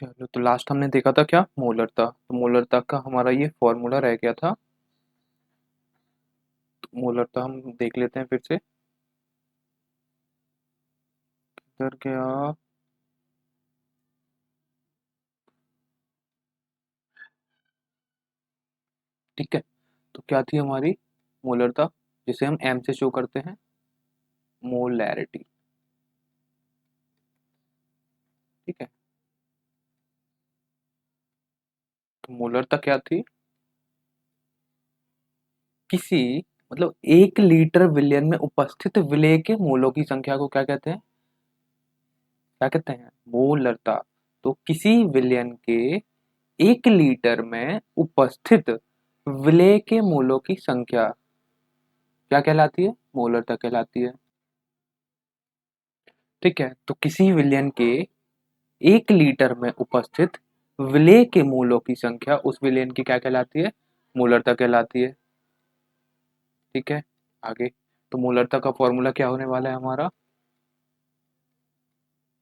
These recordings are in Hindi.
चलो, तो लास्ट हमने देखा था क्या, मोलरता। तो मोलरता का हमारा ये फॉर्मूला रह गया था। तो मोलरता हम देख लेते हैं फिर से। इधर गया। ठीक है। तो क्या थी हमारी मोलरता, जिसे हम एम से शो करते हैं, मोलैरिटी। ठीक है। तो मोलरता क्या थी, किसी मतलब 1 लीटर विलयन में उपस्थित विलेय के मोलों की संख्या को क्या कहते हैं, क्या कहते हैं, मोलरता। तो किसी विलयन के 1 लीटर में उपस्थित विलेय के मोलों की संख्या क्या कहलाती है, मोलरता कहलाती है। ठीक है। तो किसी विलयन के 1 लीटर में उपस्थित विलेय के मोलों की संख्या उस विलयन की क्या कहलाती है, मोलरता कहलाती है। ठीक है। आगे, तो मोलरता का फॉर्मूला क्या होने वाला है हमारा,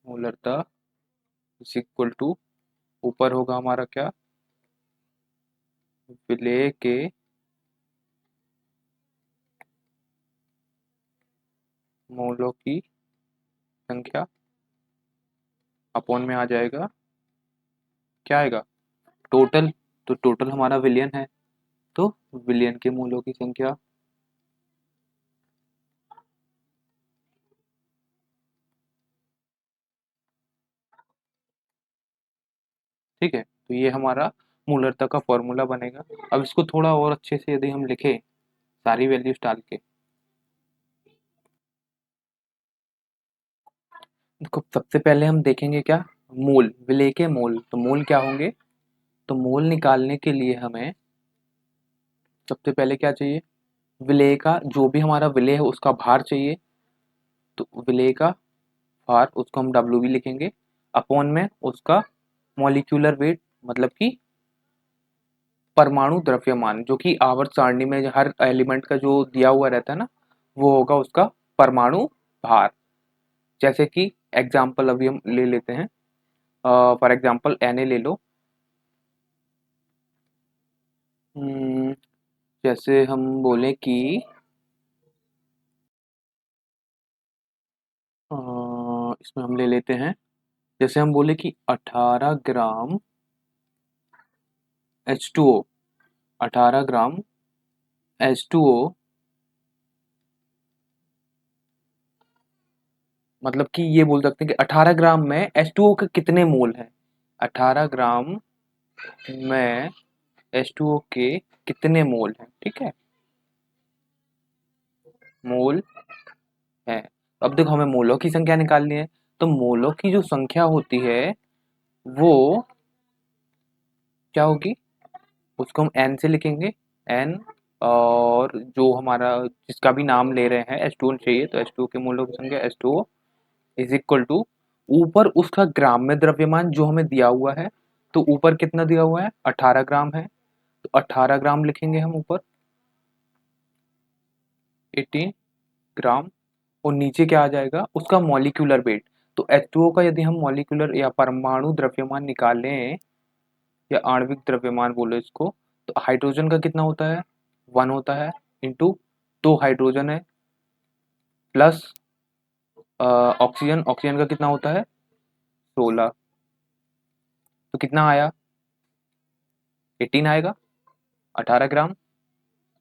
मोलरता इज इक्वल टू, ऊपर होगा हमारा क्या, विलेय के मोलों की संख्या अपॉन में आ जाएगा, क्या आएगा, टोटल। तो टोटल हमारा विलियन है, तो विलियन के मोलों की संख्या। ठीक है। तो ये हमारा मोलरता का फॉर्मूला बनेगा। अब इसको थोड़ा और अच्छे से यदि हम लिखें, सारी वैल्यूज डाल के, देखो सबसे पहले हम देखेंगे क्या, मोल, विलेय के मोल। तो मोल क्या होंगे, तो मोल निकालने के लिए हमें सबसे पहले क्या चाहिए, विलेय का, जो भी हमारा विलेय है उसका भार चाहिए। तो विलेय का भार, उसको हम डब्ल्यू भी लिखेंगे, अपॉन में उसका मॉलिक्यूलर वेट, मतलब कि परमाणु द्रव्यमान, जो कि आवर्त सारणी में हर एलिमेंट का जो दिया हुआ रहता है ना, वो होगा उसका परमाणु भार। जैसे कि एग्जाम्पल अभी हम ले लेते हैं, फॉर एग्जाम्पल Na ले लो। हम्म, जैसे हम बोले कि इसमें हम ले लेते हैं, जैसे हम बोले कि 18 ग्राम H2O, 18 ग्राम H2O, मतलब कि ये बोल सकते हैं कि 18 ग्राम में H2O के कितने मोल हैं, 18 ग्राम में H2O के कितने मोल हैं। ठीक है, मोल है। अब देखो हमें मोलों की संख्या निकालनी है। तो मोलों की जो संख्या होती है वो क्या होगी, उसको हम एन से लिखेंगे, एन। और जो हमारा जिसका भी नाम ले रहे हैं, H2O चाहिए, तो H2O के मोलों की संख्या H2O इज इक्वल टू, ऊपर उसका ग्राम में द्रव्यमान जो हमें दिया हुआ है। तो ऊपर कितना दिया हुआ है, 18 ग्राम है, तो 18 ग्राम लिखेंगे हम ऊपर, 18 ग्राम। और नीचे क्या आ जाएगा, उसका मॉलिक्यूलर वेट। तो H2O का यदि हम मॉलिक्यूलर या परमाणु द्रव्यमान निकालें, या आणविक द्रव्यमान बोलो इसको, तो हाइड्रोजन का कितना होता है, 1 होता है, इंटू 2 हाइड्रोजन है, प्लस ऑक्सीजन, ऑक्सीजन का कितना होता है, 16। तो कितना आया, 18 आएगा, 18 ग्राम।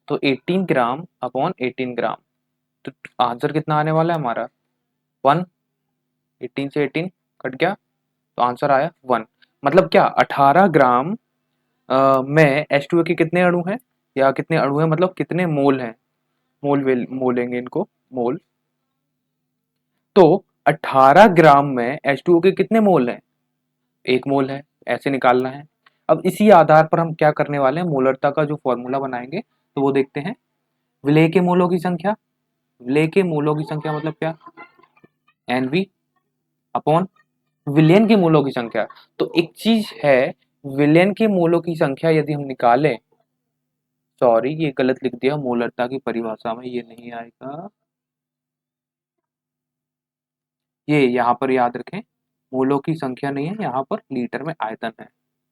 तो 18 ग्राम अपॉन 18 ग्राम, तो आंसर कितना आने वाला है हमारा, 1। 18 से 18 कट गया, तो आंसर आया 1। मतलब क्या, 18 ग्राम में H2O के कितने अणु हैं, या कितने अणु हैं मतलब कितने मोल हैं, मोलेंगे इनको, मोल। तो 18 ग्राम में H2O के कितने मोल हैं, 1 मोल है, ऐसे निकालना है। अब इसी आधार पर हम क्या करने वाले हैं, मोलरता का जो फॉर्मूला बनाएंगे, तो वो देखते हैं। विलेय के मोलों की संख्या, विलेय के मोलों की संख्या मतलब क्या, Nv अपॉन विलियन के मोलों की संख्या। तो एक चीज है, विलियन के मोलों की संख्या यदि हम निकालें, सॉरी ये गलत लिख दिया, मोलरता की परिभाषा में ये नहीं आएगा, ये यहाँ पर याद रखें, मोलों की संख्या नहीं है, यहाँ पर लीटर में आयतन है।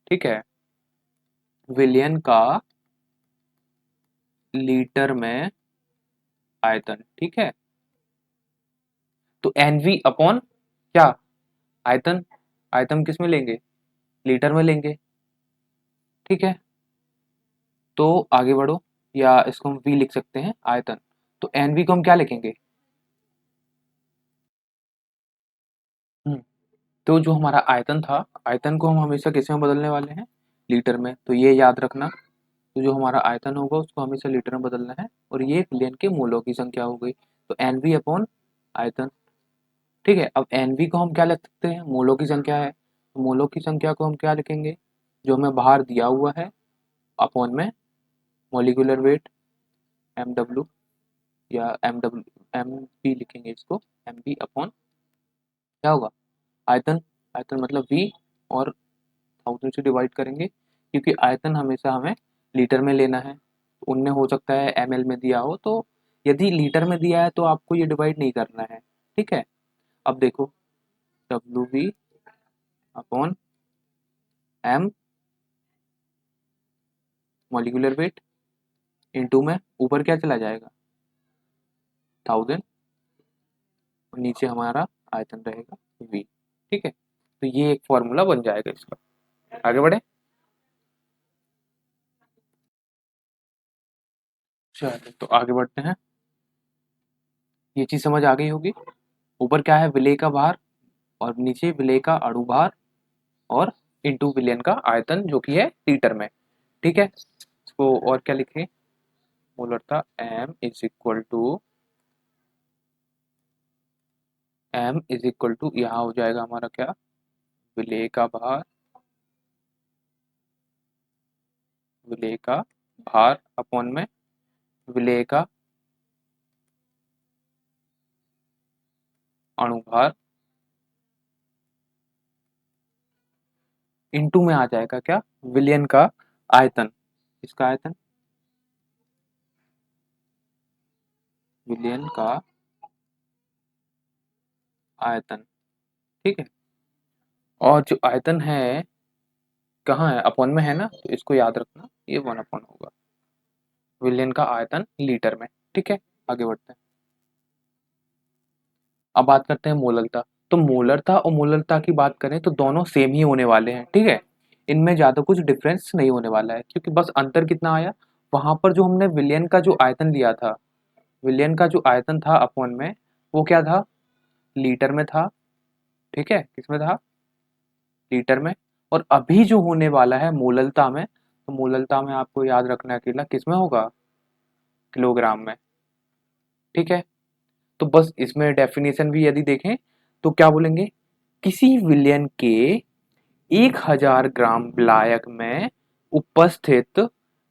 ठीक है, विलियन का लीटर में आयतन। ठीक है, तो एनवी अपॉन क्या, आयतन। आयतन किस में लेंगे, लीटर में लेंगे। ठीक है, तो आगे बढ़ो, या इसको हम वी लिख सकते हैं, आयतन। तो एनवी को हम क्या लिखेंगे, हम्म, तो जो हमारा आयतन था, आयतन को हम हमेशा किस में बदलने वाले हैं, लीटर में। तो ये याद रखना, तो जो हमारा आयतन होगा उसको हमेशा लीटर में बदलना है, और ये विलियन के मोलों की संख्या हो गई। तो एनवी अपॉन आयतन। ठीक है, अब एनवी को हम क्या लिख सकते हैं, मोलों की संख्या है, तो मोलों की संख्या को हम क्या लिखेंगे, जो हमें बाहर दिया हुआ है, अपॉन में मोलिकुलर वेट, एम डब्ल्यू, या एम डब्ल्यू, एम पी लिखेंगे इसको, एम पी अपॉन क्या होगा, आयतन। आयतन मतलब वी, और 1000 से डिवाइड करेंगे, क्योंकि आयतन हमेशा हमें लीटर में लेना है। उनने हो सकता है एमएल में दिया हो, तो यदि लीटर में दिया है तो आपको ये डिवाइड नहीं करना है। ठीक है, अब देखो, डब्ल्यू v upon m molecular weight into में ऊपर क्या चला जाएगा, 1000, और नीचे हमारा आयतन रहेगा वी। ठीक है, तो ये एक फॉर्मूला बन जाएगा इसका। आगे बढ़े, चलिए तो आगे बढ़ते हैं। ये चीज समझ आ गई होगी, ऊपर क्या है, विलेय का भार, और नीचे विलेय का अणु भार, और इंटू विलियन का आयतन जो कि है लीटर में। ठीक है, इसको और क्या लिखें, मोलरता m इज इक्वल टू यहाँ हो जाएगा हमारा क्या, विलेय का भार, विलेय का भार अपॉन में विलेय का अणुभार, इंटू में आ जाएगा क्या, विलियन का आयतन। इसका आयतन, विलियन का आयतन। ठीक है, और जो आयतन है कहाँ है, अपॉन में है ना, तो इसको याद रखना, ये 1 अपॉन होगा विलियन का आयतन लीटर में। ठीक है, आगे बढ़ते हैं। अब बात करते हैं मोलरता। तो मोलरता और मोलरता की बात करें तो दोनों सेम ही होने वाले हैं। ठीक है, इनमें ज़्यादा कुछ डिफरेंस नहीं होने वाला है, क्योंकि बस अंतर कितना आया, वहां पर जो हमने विलियन का जो आयतन लिया था, विलियन का जो आयतन था अपॉन में, वो क्या था, लीटर में था। ठीक है, किसमें था, लीटर में। और अभी जो होने वाला है मोलरता में, तो मोलरता में आपको याद रखना है अकेला किसमें होगा, किलोग्राम में। ठीक है, तो बस इसमें डेफिनेशन भी यदि देखें तो क्या बोलेंगे, किसी विलयन के 1000 ग्राम विलायक में उपस्थित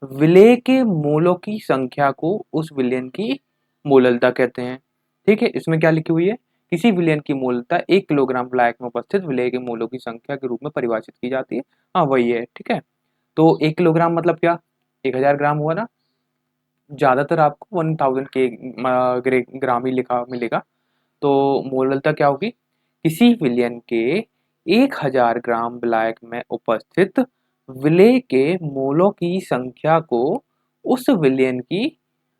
विलेय के मोलों की संख्या को उस विलयन की मोललता कहते हैं। ठीक है, इसमें क्या लिखी हुई है, किसी विलयन की मोललता 1 किलोग्राम विलायक में उपस्थित विलेय के मोलों की संख्या के रूप में परिभाषित की जाती है। हाँ वही है। ठीक है, तो 1 किलोग्राम मतलब क्या, 1000 ग्राम हुआ ना, ज्यादातर आपको 1000 के ग्राम ही लिखा मिलेगा। तो मोललता क्या होगी, किसी विलयन के 1000 ग्राम विलायक में उपस्थित विलेय के मोलों की संख्या को उस विलयन की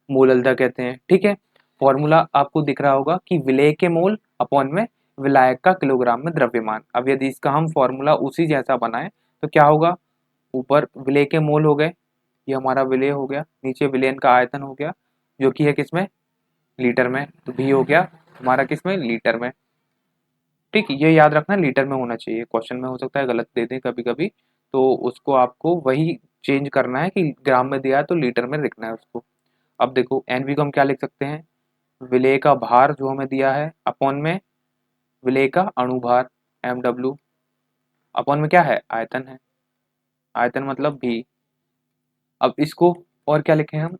मोललता कहते हैं। ठीक है, फॉर्मूला आपको दिख रहा होगा कि विलेय के मोल अपॉन में विलायक का किलोग्राम में द्रव्यमान। अब यदि इसका हम फॉर्मूला उसी जैसा बनाएं तो क्या होगा, ऊपर विलेय के मोल हो गए, ये हमारा विलेय हो गया, नीचे विलयन का आयतन हो गया जो कि है किसमें, लीटर में, तो भी हो गया हमारा किसमें, लीटर में। ठीक, ये याद रखना लीटर में होना चाहिए, क्वेश्चन में हो सकता है गलत दे दें कभी कभी, तो उसको आपको वही चेंज करना है कि ग्राम में दिया है तो लीटर में लिखना है उसको। अब देखो एनवी को हम क्या लिख सकते हैं, विलेय का भार जो हमें दिया है अपॉन में विलेय का अणुभार, एम डब्ल्यू, अपॉन में क्या है, आयतन है, आयतन मतलब भी। अब इसको और क्या लिखें हम,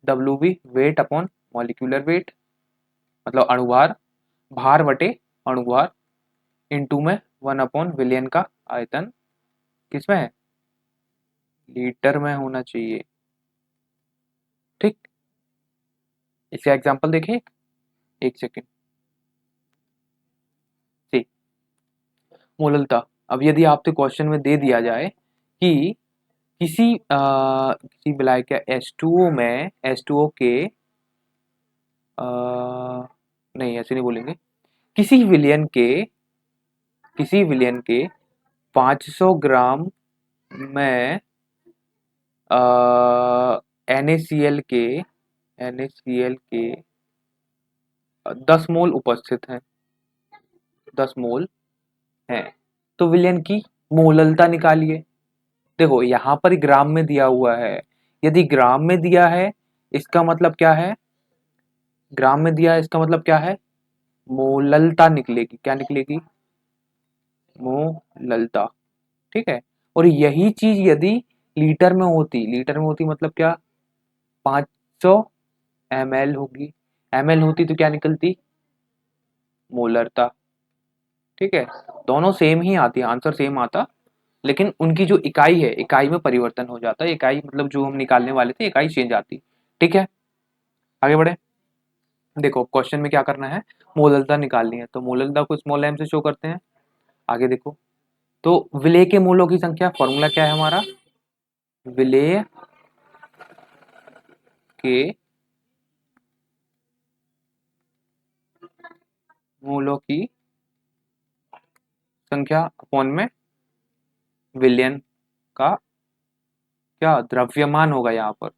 डब्ल्यू b, weight upon molecular weight, मतलब अणुभार, भार बटे अणुभार, इंटू में 1/विलियन का आयतन, किसमें है, लीटर में होना चाहिए। ठीक, इसका एग्जांपल देखें, एक सेकेंड। सी, मोललता। अब यदि आपसे क्वेश्चन में दे दिया जाए कि किसी विलायक या H2O में H2O के नहीं ऐसे नहीं बोलेंगे, किसी विलयन के किसी विलयन के 500 ग्राम में NaCl के NaCl के 10 मोल उपस्थित हैं, 10 मोल हैं, तो विलयन की मोललता निकालिए। देखो यहाँ पर ग्राम में दिया हुआ है, यदि ग्राम में दिया है इसका मतलब क्या है, ग्राम में दिया है इसका मतलब क्या है, मोललता निकलेगी। क्या निकलेगी? मोललता। ठीक है। और यही चीज यदि लीटर में होती मतलब क्या, 500 ml होगी, ml होती तो क्या निकलती, मोलरता। ठीक है। दोनों सेम ही आती है, आंसर सेम आता, लेकिन उनकी जो इकाई है, इकाई में परिवर्तन हो जाता है, इकाई मतलब जो हम निकालने वाले थे इकाई चेंज आती। ठीक है, आगे बढ़े। देखो क्वेश्चन में क्या करना है, मोललता निकालनी है, तो मोललता को स्मॉल m से शो करते हैं। आगे देखो, तो विलेय के मूलों की संख्या, फॉर्मूला क्या है हमारा, विलेय के मूलों की संख्या अपॉन में विलयन का क्या द्रव्यमान होगा, यहाँ पर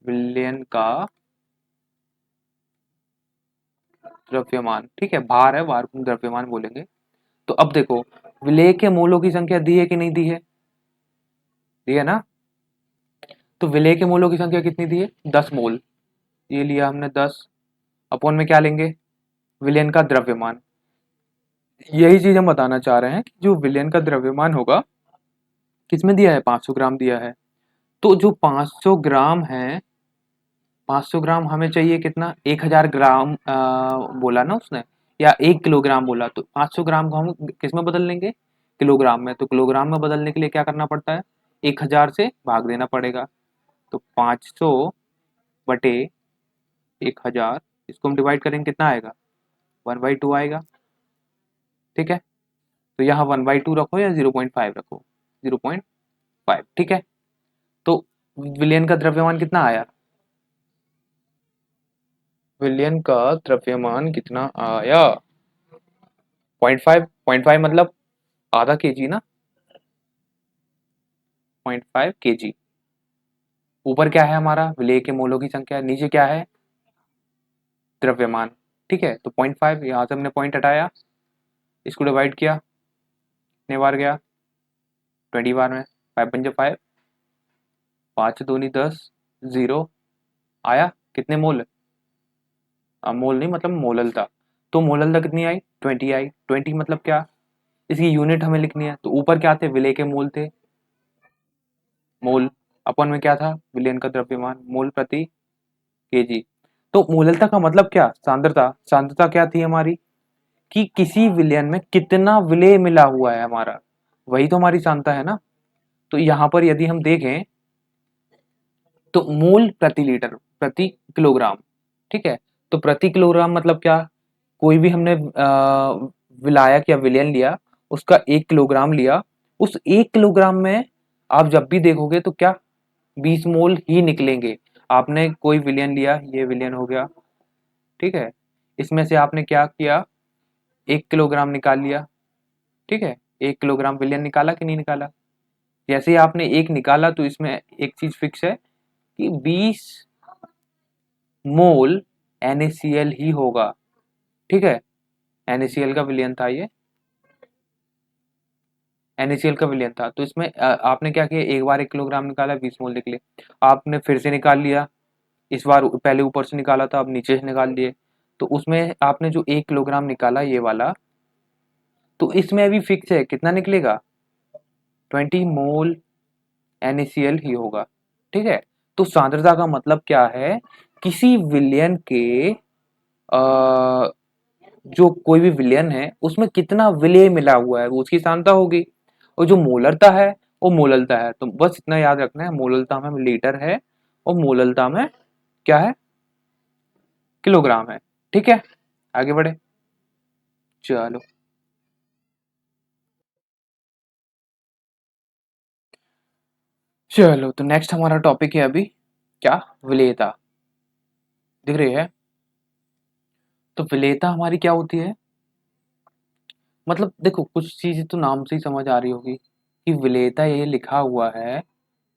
विलयन का द्रव्यमान। ठीक है, भार है, भार को द्रव्यमान बोलेंगे। तो अब देखो, विलेय के मूलों की संख्या दी है कि नहीं दी है, दी है ना। तो विलेय के मूलों की संख्या कितनी दी है, 10 मोल, ये लिया हमने 10, अपॉन में क्या लेंगे, विलयन का द्रव्यमान। यही चीज हम बताना चाह रहे हैं कि जो विलयन का द्रव्यमान होगा किसमें दिया है, 500 ग्राम दिया है। तो जो 500 ग्राम है, 500 ग्राम हमें चाहिए कितना, 1000 ग्राम बोला ना उसने, या 1 किलोग्राम बोला, तो 500 ग्राम को हम किस में बदल लेंगे, किलोग्राम में। तो किलोग्राम में बदलने के लिए क्या करना पड़ता है, 1000 से भाग देना पड़ेगा। तो 500 बटे 1000, इसको हम डिवाइड करेंगे, कितना आएगा, 1/2 आएगा। ठीक है, तो यहाँ 1/2 रखो या 0.5 रखो, 0.5। ठीक है, तो विलयन का द्रव्यमान कितना आया, विलयन का द्रव्यमान कितना आया, 0.5, 0.5 मतलब आधा केजी ना, 0.5 kg। ऊपर क्या है हमारा, विलेय के मोलों की संख्या, नीचे क्या है, द्रव्यमान। ठीक है, तो 0.5, यहाँ से हमने पॉइंट हटाया, इसको डिवाइड किया, कितने बार गया, 20 बार में, 5 × 5 5 दूनी 10, 0 आया, कितने मोल, मोल नहीं मतलब मोललता। तो मोललता कितनी आई, 20 आई। 20 मतलब क्या, इसकी यूनिट हमें लिखनी है, तो ऊपर क्या थे, विलेय के मोल थे, मोल, अपन में क्या था, विलयन का द्रव्यमान, मोल प्रति केजी। तो मोललता का मतलब क्या, सांद्रता। सांद्रता क्या थी हमारी, कि किसी विलयन में कितना विलेय मिला हुआ है हमारा, वही तो हमारी सांद्रता है ना। तो यहाँ पर यदि हम देखें तो मोल प्रति लीटर, प्रति किलोग्राम। ठीक है, तो प्रति किलोग्राम मतलब क्या, कोई भी हमने विलायक या विलयन लिया, उसका 1 किलोग्राम लिया, उस 1 किलोग्राम में आप जब भी देखोगे तो क्या, 20 मोल ही निकलेंगे। आपने कोई विलयन लिया, ये विलयन हो गया, ठीक है, इसमें से आपने क्या किया, 1 किलोग्राम निकाल लिया। ठीक है, 1 किलोग्राम विलयन निकाला कि नहीं निकाला, जैसे ही आपने एक निकाला तो इसमें एक चीज फिक्स है कि 20 मोल NaCl ही होगा। ठीक है, NaCl का विलयन था ये, NaCl का विलयन था। तो इसमें आपने क्या किया, एक बार 1 किलोग्राम निकाला, 20 मोल निकले, आपने फिर से निकाल लिया, इस बार पहले ऊपर से निकाला था, अब नीचे से निकाल लिए, तो उसमें आपने जो 1 किलोग्राम निकाला ये वाला, तो इसमें अभी फिक्स है कितना निकलेगा, 20 मोल NaCl ही होगा। ठीक है, तो सांद्रता का मतलब क्या है, किसी विलयन के जो कोई भी विलयन है उसमें कितना विलेय मिला हुआ है वो उसकी सांद्रता होगी। और जो मोलरता है वो मोललता है, तो बस इतना याद रखना है, मोललता में लीटर है और मोललता में क्या है, किलोग्राम है। ठीक है, आगे बढ़े, चलो। चलो तो नेक्स्ट हमारा टॉपिक है अभी क्या, विलेयता। दिख रही है? तो विलेयता हमारी क्या होती है? मतलब देखो, कुछ चीजें तो नाम से ही समझ आ रही होगी कि विलेयता ये लिखा हुआ है।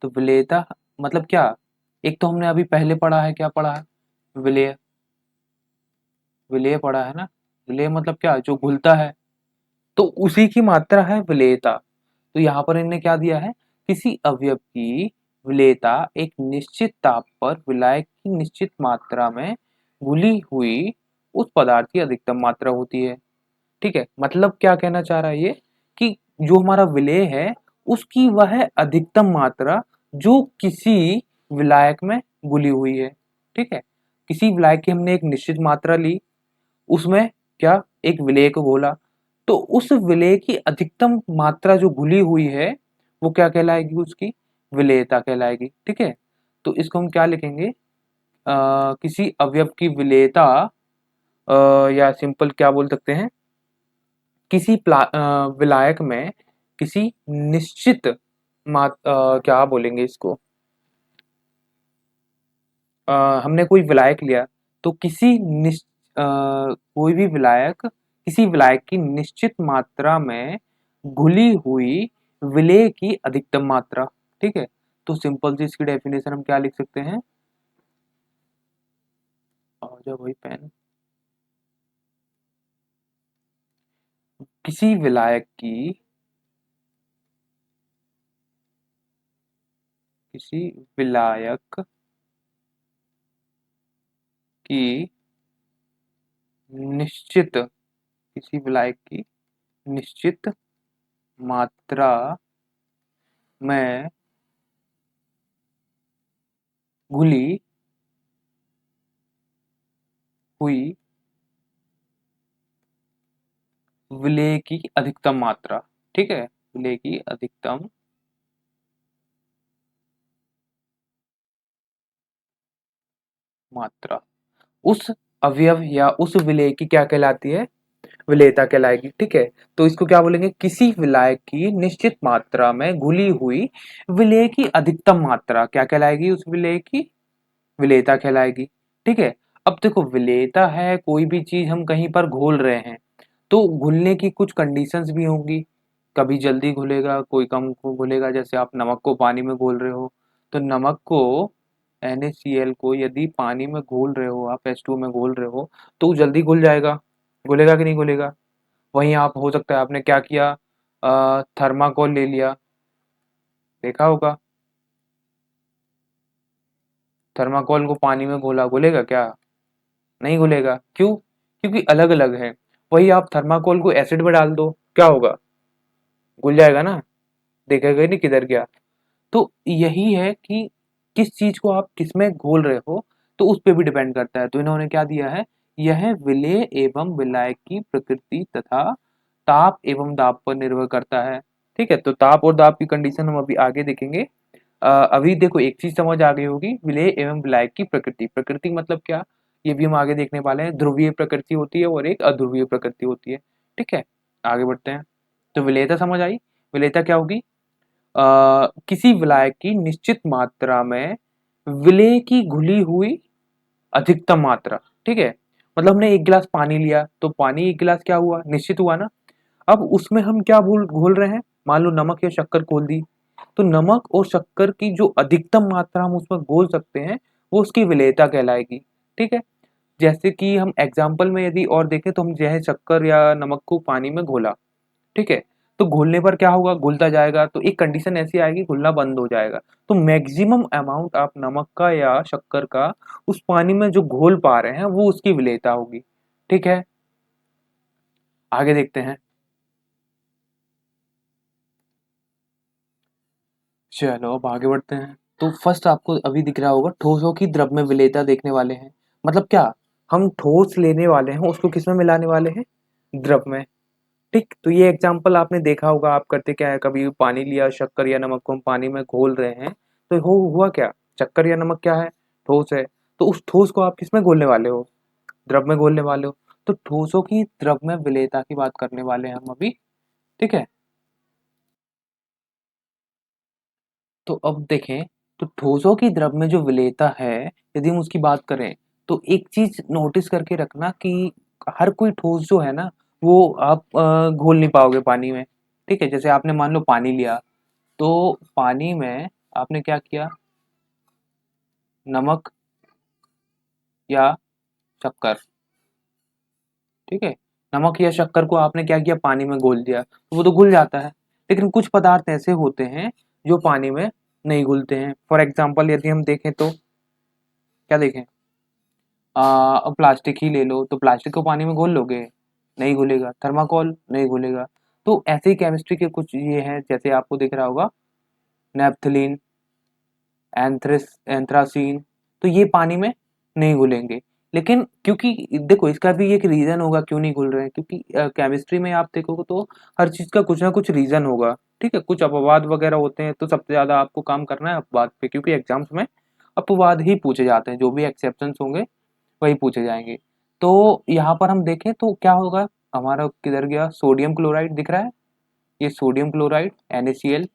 तो विलेयता मतलब क्या? एक तो हमने अभी पहले पढ़ा है, क्या पढ़ा है? विलेय। विलेय पढ़ा है ना। विलेय मतलब क्या, जो घुलता है। तो उसी की मात्रा है विलेयता। तो यहाँ पर इन्होंने क्या दिया है, किसी अवयव की विलेयता एक निश्चित ताप पर विलायक की निश्चित मात्रा में घुली हुई उस पदार्थ की अधिकतम मात्रा होती है। ठीक है, मतलब क्या कहना चाह रहा है ये, कि जो हमारा विलेय है उसकी वह अधिकतम मात्रा जो किसी विलायक में घुली हुई है। ठीक है, किसी विलायक की हमने एक निश्चित मात्रा ली, उसमें क्या, एक विलेय को घोला, तो उस विलेय की अधिकतम मात्रा जो घुली हुई है वो क्या कहलाएगी, उसकी विलेयता कहलाएगी। ठीक है, तो इसको हम क्या लिखेंगे, किसी अवयव की विलेयता, या सिंपल क्या बोल सकते हैं, किसी विलायक में किसी निश्चित क्या बोलेंगे इसको, हमने कोई विलायक लिया, तो कोई भी विलायक किसी विलायक की निश्चित मात्रा में घुली हुई विलेय की अधिकतम मात्रा। ठीक है, तो सिंपल सी इसकी डेफिनेशन हम क्या लिख सकते हैं, और जो वही पेन, किसी विलायक की, किसी विलायक की निश्चित, किसी विलायक की निश्चित मात्रा में घुली हुई विलेय की अधिकतम मात्रा। ठीक है, विलेय की अधिकतम मात्रा उस अवयव या उस विलेय की क्या कहलाती है, विलेयता कहलाएगी। ठीक है, तो इसको क्या बोलेंगे, किसी विलायक की निश्चित मात्रा में घुली हुई विलेय की अधिकतम मात्रा क्या कहलाएगी, उस विलेय की विलेयता कहलाएगी। ठीक है, अब देखो, विलेयता है कोई भी चीज हम कहीं पर घोल रहे हैं, तो घुलने की कुछ कंडीशंस भी होंगी। कभी जल्दी घुलेगा, कोई कम घुलेगा। जैसे आप नमक को पानी में घोल रहे हो, तो नमक को, NaCl को यदि पानी में घोल रहे हो, आप H2O में घोल रहे हो, तो वो जल्दी घुल जाएगा। घुलेगा कि नहीं घुलेगा? वहीं आप, हो सकता है आपने क्या किया, थर्माकोल ले लिया, देखा होगा, थर्माकोल को पानी में घोला, घुलेगा क्या? नहीं घुलेगा। क्यों? क्योंकि अलग अलग है। वही आप थर्माकोल को एसिड में डाल दो, क्या होगा, घुल जाएगा ना, देखेगा ही नहीं किधर गया। तो यही है कि किस चीज को आप किसमें घोल रहे हो, तो उस पे भी डिपेंड करता है। तो इन्होंने क्या दिया है, यह विलेय एवं विलायक की प्रकृति तथा ताप एवं दाब पर निर्भर करता है। ठीक है, तो ताप और दाब की कंडीशन हम अभी आगे देखेंगे। अभी देखो, एक चीज समझ आ गई होगी, विलेय एवं विलायक की प्रकृति। प्रकृति मतलब क्या, ये भी हम आगे देखने वाले हैं। ध्रुवीय प्रकृति होती है और एक अध्रुवीय प्रकृति होती है। ठीक है, आगे बढ़ते हैं। तो विलेयता समझ आई। विलेयता क्या होगी, किसी विलायक की निश्चित मात्रा में विलेय की घुली हुई अधिकतम मात्रा। ठीक है, मतलब हमने एक गिलास पानी लिया, तो पानी एक गिलास क्या हुआ, निश्चित हुआ ना। अब उसमें हम क्या घोल घोल रहे हैं, मान लो नमक या शक्कर घोल दी, तो नमक और शक्कर की जो अधिकतम मात्रा हम उसमें घोल सकते हैं, वो उसकी विलेयता कहलाएगी। ठीक है, जैसे कि हम एग्जाम्पल में यदि और देखें, तो हम जो है शक्कर या नमक को पानी में घोला, ठीक है, तो घुलने पर क्या होगा, घुलता जाएगा, तो एक कंडीशन ऐसी आएगी, घुलना बंद हो जाएगा। तो मैक्सिमम अमाउंट आप नमक का या शक्कर का उस पानी में जो घोल पा रहे हैं, वो उसकी विलेयता होगी। ठीक है, आगे देखते हैं। चलो अब आगे बढ़ते हैं। तो फर्स्ट आपको अभी दिख रहा होगा, ठोसों की द्रव में विलेयता देखने वाले हैं। मतलब क्या, हम ठोस लेने वाले हैं, उसको किसमें मिलाने वाले हैं, द्रव में। ठीक, तो ये एग्जाम्पल आपने देखा होगा, आप करते क्या है, कभी पानी लिया, शक्कर या नमक को हम पानी में घोल रहे हैं, तो हो हुआ क्या, शक्कर या नमक क्या है, ठोस है। तो उस ठोस को आप किसमें घोलने वाले हो, द्रव में घोलने वाले हो। तो ठोसों की द्रव में विलेयता की बात करने वाले हैं हम अभी। ठीक है, तो अब देखें, तो ठोसों की द्रव में जो विलेयता है, यदि हम उसकी बात करें, तो एक चीज़ नोटिस करके रखना कि हर कोई ठोस जो है ना, वो आप घोल नहीं पाओगे पानी में, ठीक है? जैसे आपने मान लो पानी लिया, तो पानी में आपने क्या किया, नमक या शक्कर, ठीक है? नमक या शक्कर को आपने क्या किया, पानी में घोल दिया, तो वो तो घुल जाता है। लेकिन कुछ पदार्थ ऐसे होते हैं जो पानी में नहीं घुलते हैं। फॉर एग्जाम्पल यदि हम देखें तो क्या देखें, अब प्लास्टिक ही ले लो, तो प्लास्टिक को पानी में घोल लोगे, नहीं घुलेगा। थर्माकोल नहीं घुलेगा। तो ऐसे ही केमिस्ट्री के कुछ ये हैं, जैसे आपको दिख रहा होगा नेपथलीन, एंथ्रासीन, तो ये पानी में नहीं घुलेंगे। लेकिन क्योंकि देखो, इसका भी एक रीजन होगा क्यों नहीं घुल रहे हैं, क्योंकि केमिस्ट्री में आप देखोगे तो हर चीज का कुछ ना कुछ रीजन होगा, ठीक है? कुछ अपवाद वगैरह होते हैं, तो सबसे ज्यादा आपको काम करना है अपवाद पे, क्योंकि एग्जाम्स में अपवाद ही पूछे जाते हैं, जो भी एक्सेप्शंस होंगे वही पूछे जाएंगे। तो यहाँ पर हम देखें तो क्या होगा, हमारा किधर गया, सोडियम क्लोराइड दिख रहा है, ये sodium chloride NaCl।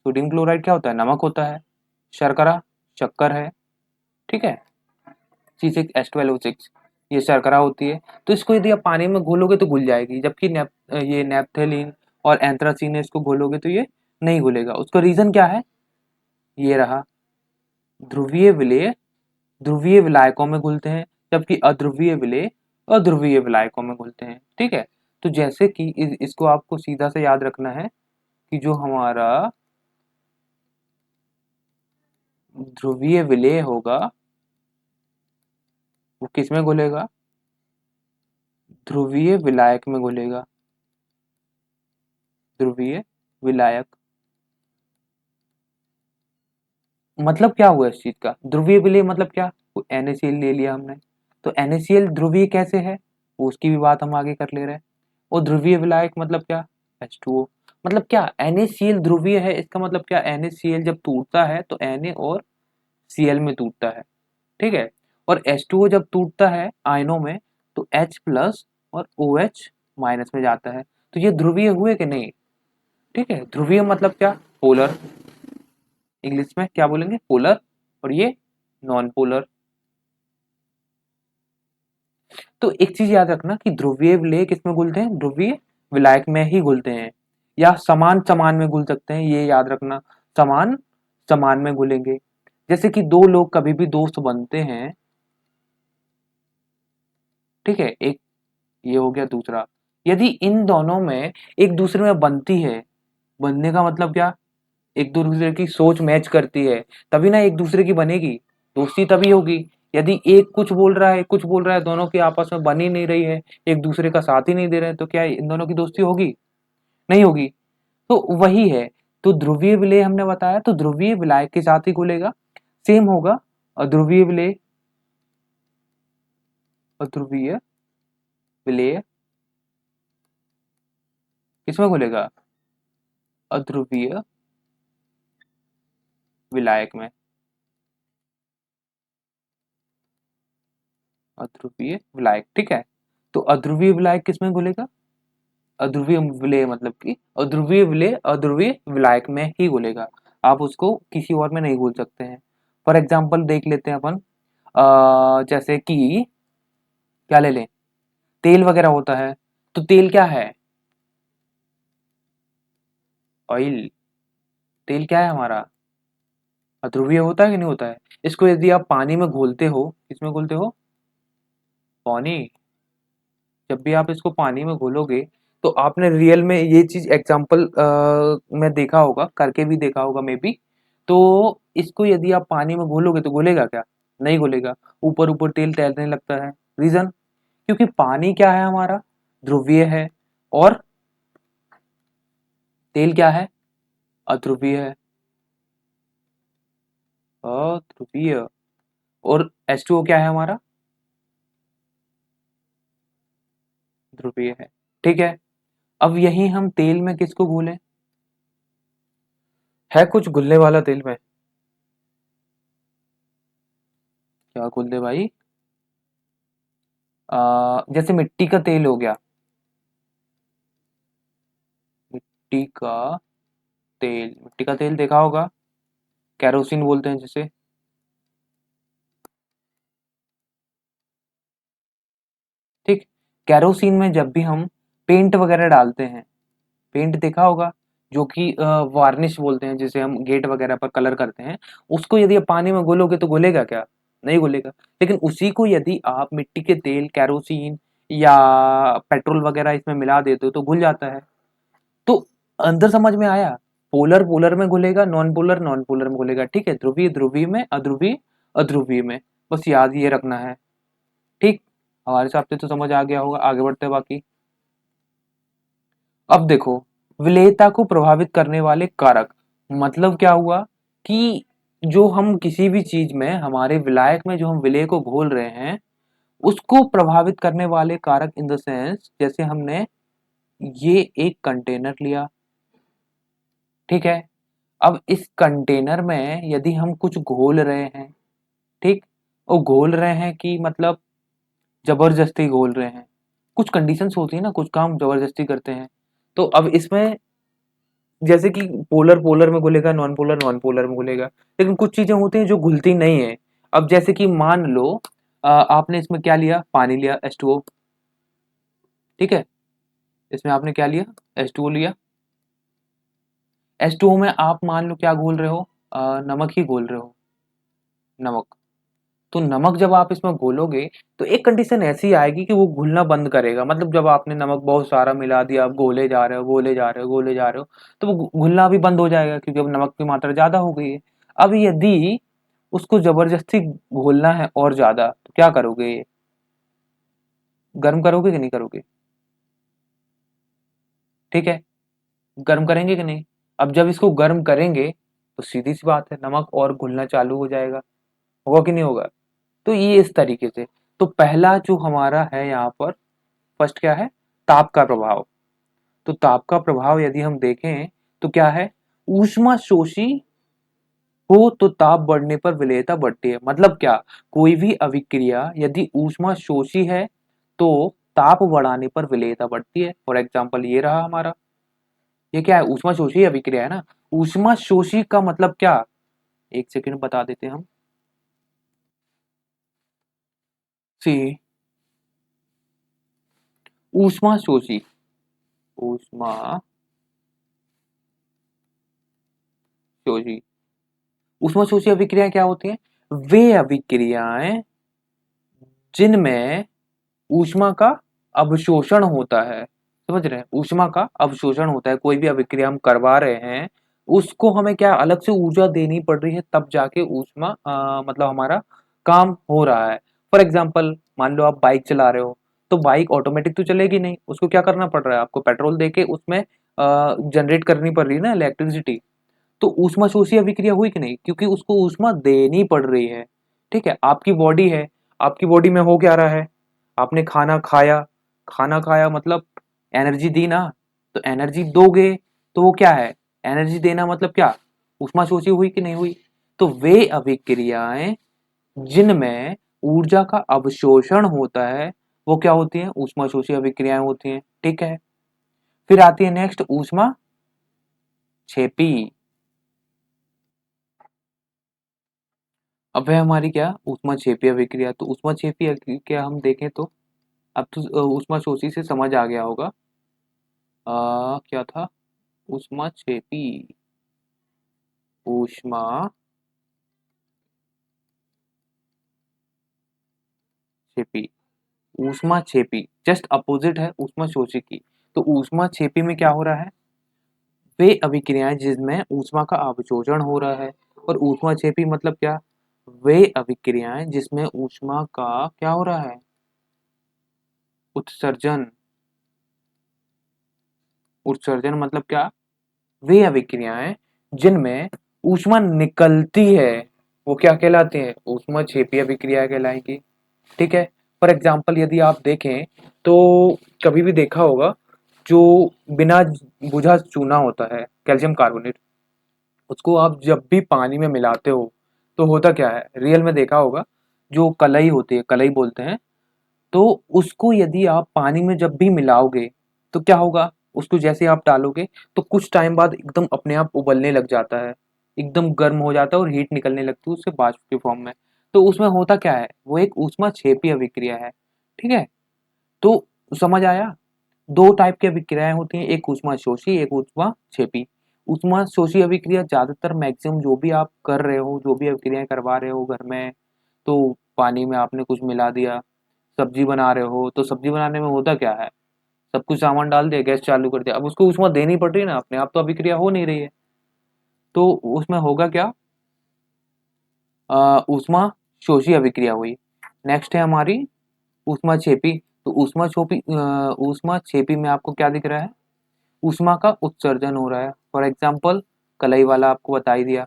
Sodium chloride क्या होता है, नमक होता है। शर्करा, शक्कर है, ठीक है? C6H12O6, ये शर्करा होती है। तो इसको यदि आप पानी में घोलोगे तो घुल जाएगी, जबकि ये नेपथलीन और एंथ्रासीन है, इसको घोलोगे तो ये नहीं घुलेगा। उसका रीजन क्या है, ये रहा, ध्रुवीय विलेय ध्रुवीय विलायकों में घुलते हैं, जबकि अध्रुवीय विलेय अध्रुवीय विलायकों में घुलते हैं, ठीक है? तो जैसे कि इसको आपको सीधा से याद रखना है कि जो हमारा ध्रुवीय विलेय होगा वो किस में घुलेगा, ध्रुवीय विलायक में घुलेगा। ध्रुवीय विलायक मतलब क्या हुआ इस चीज का, ध्रुवीय विलेय मतलब क्या, वो NaCl ले लिया हमने, तो NaCl ध्रुवीय कैसे है, वो उसकी भी बात हम आगे कर ले रहे हैं। और ध्रुवीय विलायक मतलब क्या, H2O। मतलब क्या, NaCl ध्रुवीय है, इसका मतलब क्या, NaCl जब टूटता है तो Na और Cl में टूटता है, ठीक है? और H2O जब टूटता है आयनों में, तो H प्लस और OH माइनस में जाता है। तो ये ध्रुवीय हुए कि नहीं, ठीक है? ध्रुवीय मतलब क्या, पोलर, इंग्लिश में क्या बोलेंगे, पोलर। और ये नॉन पोलर। तो एक चीज याद रखना कि ध्रुवीय विलेय किसमें घुलते हैं, ध्रुवीय विलायक में ही घुलते हैं, या समान समान में घुल सकते हैं, ये याद रखना, समान समान में घुलेंगे। जैसे कि दो लोग कभी भी दोस्त बनते हैं, ठीक है? एक ये हो गया, दूसरा, यदि इन दोनों में एक दूसरे में बनती है, बनने का मतलब क्या, एक दूसरे की सोच मैच करती है, तभी ना एक दूसरे की बनेगी, दोस्ती तभी होगी। यदि एक कुछ बोल रहा है, कुछ बोल रहा है, दोनों की आपस में बन ही नहीं रही है, एक दूसरे का साथ ही नहीं दे रहे हैं, तो क्या इन दोनों की दोस्ती होगी, नहीं होगी। तो वही है, तो ध्रुवीय विलेय हमने बताया, तो ध्रुवीय विलायक के साथ ही घुलेगा। सेम होगा अध्रुवीय विलेय, अध्रुवीय विलेय किसमें घुलेगा, अध्रुवीय विलायक में, अध्रुवीय विलायक, ठीक है? तो अध्रुवीय विलायक किसमें घुलेगा, अध्रुवीय विलेय मतलब कि अध्रुवीय विलेय अध्रुवीय विलायक में ही घुलेगा, आप उसको किसी और में नहीं घुल सकते हैं। फॉर एग्जाम्पल देख लेते हैं अपन, जैसे कि क्या ले लें, तेल वगैरह होता है, तो तेल क्या है, ऑयल। तेल क्या है हमारा, अध्रुवीय होता है कि नहीं होता है। इसको यदि आप पानी में घोलते हो, किसमें घोलते हो, पानी, जब भी आप इसको पानी में घोलोगे, तो आपने रियल में ये चीज एग्जाम्पल में देखा होगा, करके भी देखा होगा मे बी। तो इसको यदि आप पानी में घोलोगे तो घुलेगा क्या, नहीं घुलेगा, ऊपर ऊपर तेल तैरने लगता है। रीजन, क्योंकि पानी क्या है हमारा, ध्रुवीय है, और तेल क्या है, अध्रुवीय है, अध्रुवीय। और H2O क्या है हमारा, ध्रुवीय है, ठीक है? अब यही हम तेल में किसको घोलें, है कुछ घुलने वाला तेल में, क्या घोल दे भाई, जैसे मिट्टी का तेल हो गया, मिट्टी का मिट्टी का तेल देखा होगा, कैरोसिन बोलते हैं जिसे। ठीक, कैरोसिन में जब भी हम पेंट वगैरह डालते हैं, पेंट देखा होगा, जो कि वार्निश बोलते हैं, जिसे हम गेट वगैरह पर कलर करते हैं, उसको यदि आप पानी में घोलोगे तो घुलेगा क्या? नहीं घुलेगा। लेकिन उसी को यदि आप मिट्टी के तेल, कैरोसिन या पेट्रोल वगैरह इसमें मिला देते हो तो घुल जाता है। तो अंदर समझ में आया, पोलर पोलर में घुलेगा, नॉन पोलर नॉन पोलर में घुलेगा। ठीक है, ध्रुवीय ध्रुवीय में, अध्रुवीय अध्रुवीय में, बस याद ये रखना है। ठीक, हमारे हिसाब से तो समझ आ गया होगा, आगे बढ़ते हैं बाकी। अब देखो, विलेयता को प्रभावित करने वाले कारक, मतलब क्या हुआ कि जो हम किसी भी चीज में, हमारे विलायक में जो हम विलेय को घोल रहे हैं, उसको प्रभावित करने वाले कारक इन द सेंस, जैसे हमने ये एक कंटेनर लिया, ठीक है, अब इस कंटेनर में यदि हम कुछ घोल रहे हैं, ठीक, वो घोल रहे हैं कि मतलब जबरदस्ती घोल रहे हैं, कुछ कंडीशंस होती है ना, कुछ काम जबरदस्ती करते हैं। तो अब इसमें जैसे कि पोलर पोलर में घुलेगा, नॉन पोलर नॉन पोलर में घुलेगा, लेकिन कुछ चीजें होती हैं जो घुलती नहीं है। अब जैसे कि मान लो आपने इसमें क्या लिया, पानी लिया H2O, ठीक है, इसमें आपने क्या लिया, H2O लिया। H2O में आप मान लो क्या घोल रहे हो, नमक ही घोल रहे हो, नमक। तो नमक जब आप इसमें घोलोगे तो एक कंडीशन ऐसी आएगी कि वो घुलना बंद करेगा, मतलब जब आपने नमक बहुत सारा मिला दिया, आप घोले जा रहे हो घोले जा रहे हो घोले जा रहे हो, तो वो घुलना भी बंद हो जाएगा, क्योंकि अब नमक की मात्रा ज्यादा हो गई है। अब यदि उसको जबरदस्ती घोलना है और ज्यादा, तो क्या करोगे, गर्म करोगे कि नहीं करोगे? ठीक है, गर्म करेंगे कि नहीं? अब जब इसको गर्म करेंगे तो सीधी सी बात है, नमक और घुलना चालू हो जाएगा, होगा कि नहीं होगा? तो ये इस तरीके से। तो पहला जो हमारा है यहाँ पर, फर्स्ट क्या है, ताप का प्रभाव। तो ताप का प्रभाव यदि हम देखें तो क्या है, ऊष्मा शोषी हो तो ताप बढ़ने पर विलेयता बढ़ती है। मतलब क्या, कोई भी अभिक्रिया यदि ऊष्मा शोषी है तो ताप बढ़ाने पर विलेयता बढ़ती है। फॉर एग्जाम्पल ये रहा हमारा, ये क्या है, ऊष्मा शोषी अभिक्रिया है ना। ऊष्मा शोषी का मतलब क्या, एक सेकंड बता देते हैं हम। सी, ऊष्मा शोषी, ऊष्मा शोषी, ऊष्मा शोषी अभिक्रियाएं क्या होती हैं, वे अभिक्रियाएं जिनमें ऊष्मा का अवशोषण होता है। समझ रहे हैं, ऊष्मा का अवशोषण होता है, कोई भी अभिक्रिया हम करवा रहे हैं, उसको हमें क्या अलग से ऊर्जा देनी पड़ रही है, तब जाके ऊष्मा मतलब हमारा काम हो रहा है। फॉर एग्जाम्पल मान लो आप बाइक चला रहे हो, तो बाइक ऑटोमेटिक तो चलेगी नहीं, उसको क्या करना पड़ रहा है, आपको पेट्रोल देके उसमें जनरेट करनी पड़ रही है ना इलेक्ट्रिसिटी। तो ऊष्मा शोषी अभिक्रिया हुई कि नहीं, क्योंकि उसको ऊष्मा देनी पड़ रही है। ठीक है, आपकी बॉडी है, आपकी बॉडी में हो क्या रहा है, आपने खाना खाया, खाना खाया मतलब एनर्जी दी ना, तो एनर्जी दोगे तो वो क्या है, एनर्जी देना मतलब क्या, ऊष्मा शोषी हुई कि नहीं हुई? तो वे अभिक्रियाएं जिनमें ऊर्जा का अवशोषण होता है वो क्या होती है, ऊष्मा शोषी अभिक्रियाएं होती हैं। ठीक है, फिर आती है नेक्स्ट ऊष्मा छेपी। अब है हमारी क्या, ऊष्माक्षेपीय अभिक्रिया। तो ऊष्माक्षेपीय अभिक्रिया हम देखें तो अब तो ऊष्माशोषी से समझ आ गया होगा, क्या था, ऊष्माक्षेपी, ऊष्मा छेपी, ऊष्माक्षेपी जस्ट अपोजिट है ऊष्माशोषी की। तो ऊष्माक्षेपी में क्या हो रहा है, वे अभिक्रियाएं जिसमें ऊष्मा का अवशोषण हो रहा है। और ऊष्माक्षेपी मतलब क्या, वे अभिक्रियाएं जिसमें ऊष्मा का क्या हो रहा है, उत्सर्जन। उत्सर्जन मतलब क्या, वे अभिक्रियाएं जिनमें ऊष्मा निकलती है वो क्या कहलाती है, ऊष्मा छेपी अभिक्रिया कहलाएंगी। ठीक है, फॉर एग्जाम्पल यदि आप देखें तो कभी भी देखा होगा, जो बिना बुझा चूना होता है कैल्शियम कार्बोनेट, उसको आप जब भी पानी में मिलाते हो तो होता क्या है, रियल में देखा होगा, जो कलई होती है, कलई बोलते हैं, तो उसको यदि आप पानी में जब भी मिलाओगे तो क्या होगा, उसको जैसे आप डालोगे तो कुछ टाइम बाद एकदम अपने आप उबलने लग जाता है, एकदम गर्म हो जाता है और हीट निकलने लगती है उससे वाष्प के फॉर्म में। तो उसमें होता क्या है, वो एक ऊष्माक्षेपी अभिक्रिया है। ठीक है, तो समझ आया। दो टाइप की अभिक्रियाएं होती हैं, एक ऊष्माशोषी, एक ऊष्माक्षेपी। ऊष्माशोषी अभिक्रिया ज्यादातर मैक्सिमम जो भी आप कर रहे हो, जो भी अभिक्रियाएं करवा रहे हो घर में, तो पानी में आपने कुछ मिला दिया, सब्जी बना रहे हो तो सब्जी बनाने में होता क्या है, सब कुछ सामान डाल दिया, गैस चालू कर दिया, अब उसको ऊष्मा देनी पड़ रही है ना, अपने आप तो अभिक्रिया हो नहीं रही है। तो उसमें होगा क्या, ऊष्मा शोषी अभिक्रिया हुई। नेक्स्ट है हमारी ऊष्मा छेपी। तो ऊष्मा छेपी में आपको क्या दिख रहा है, ऊष्मा का उत्सर्जन हो रहा है। फॉर एग्जाम्पल कलई वाला आपको बता ही दिया।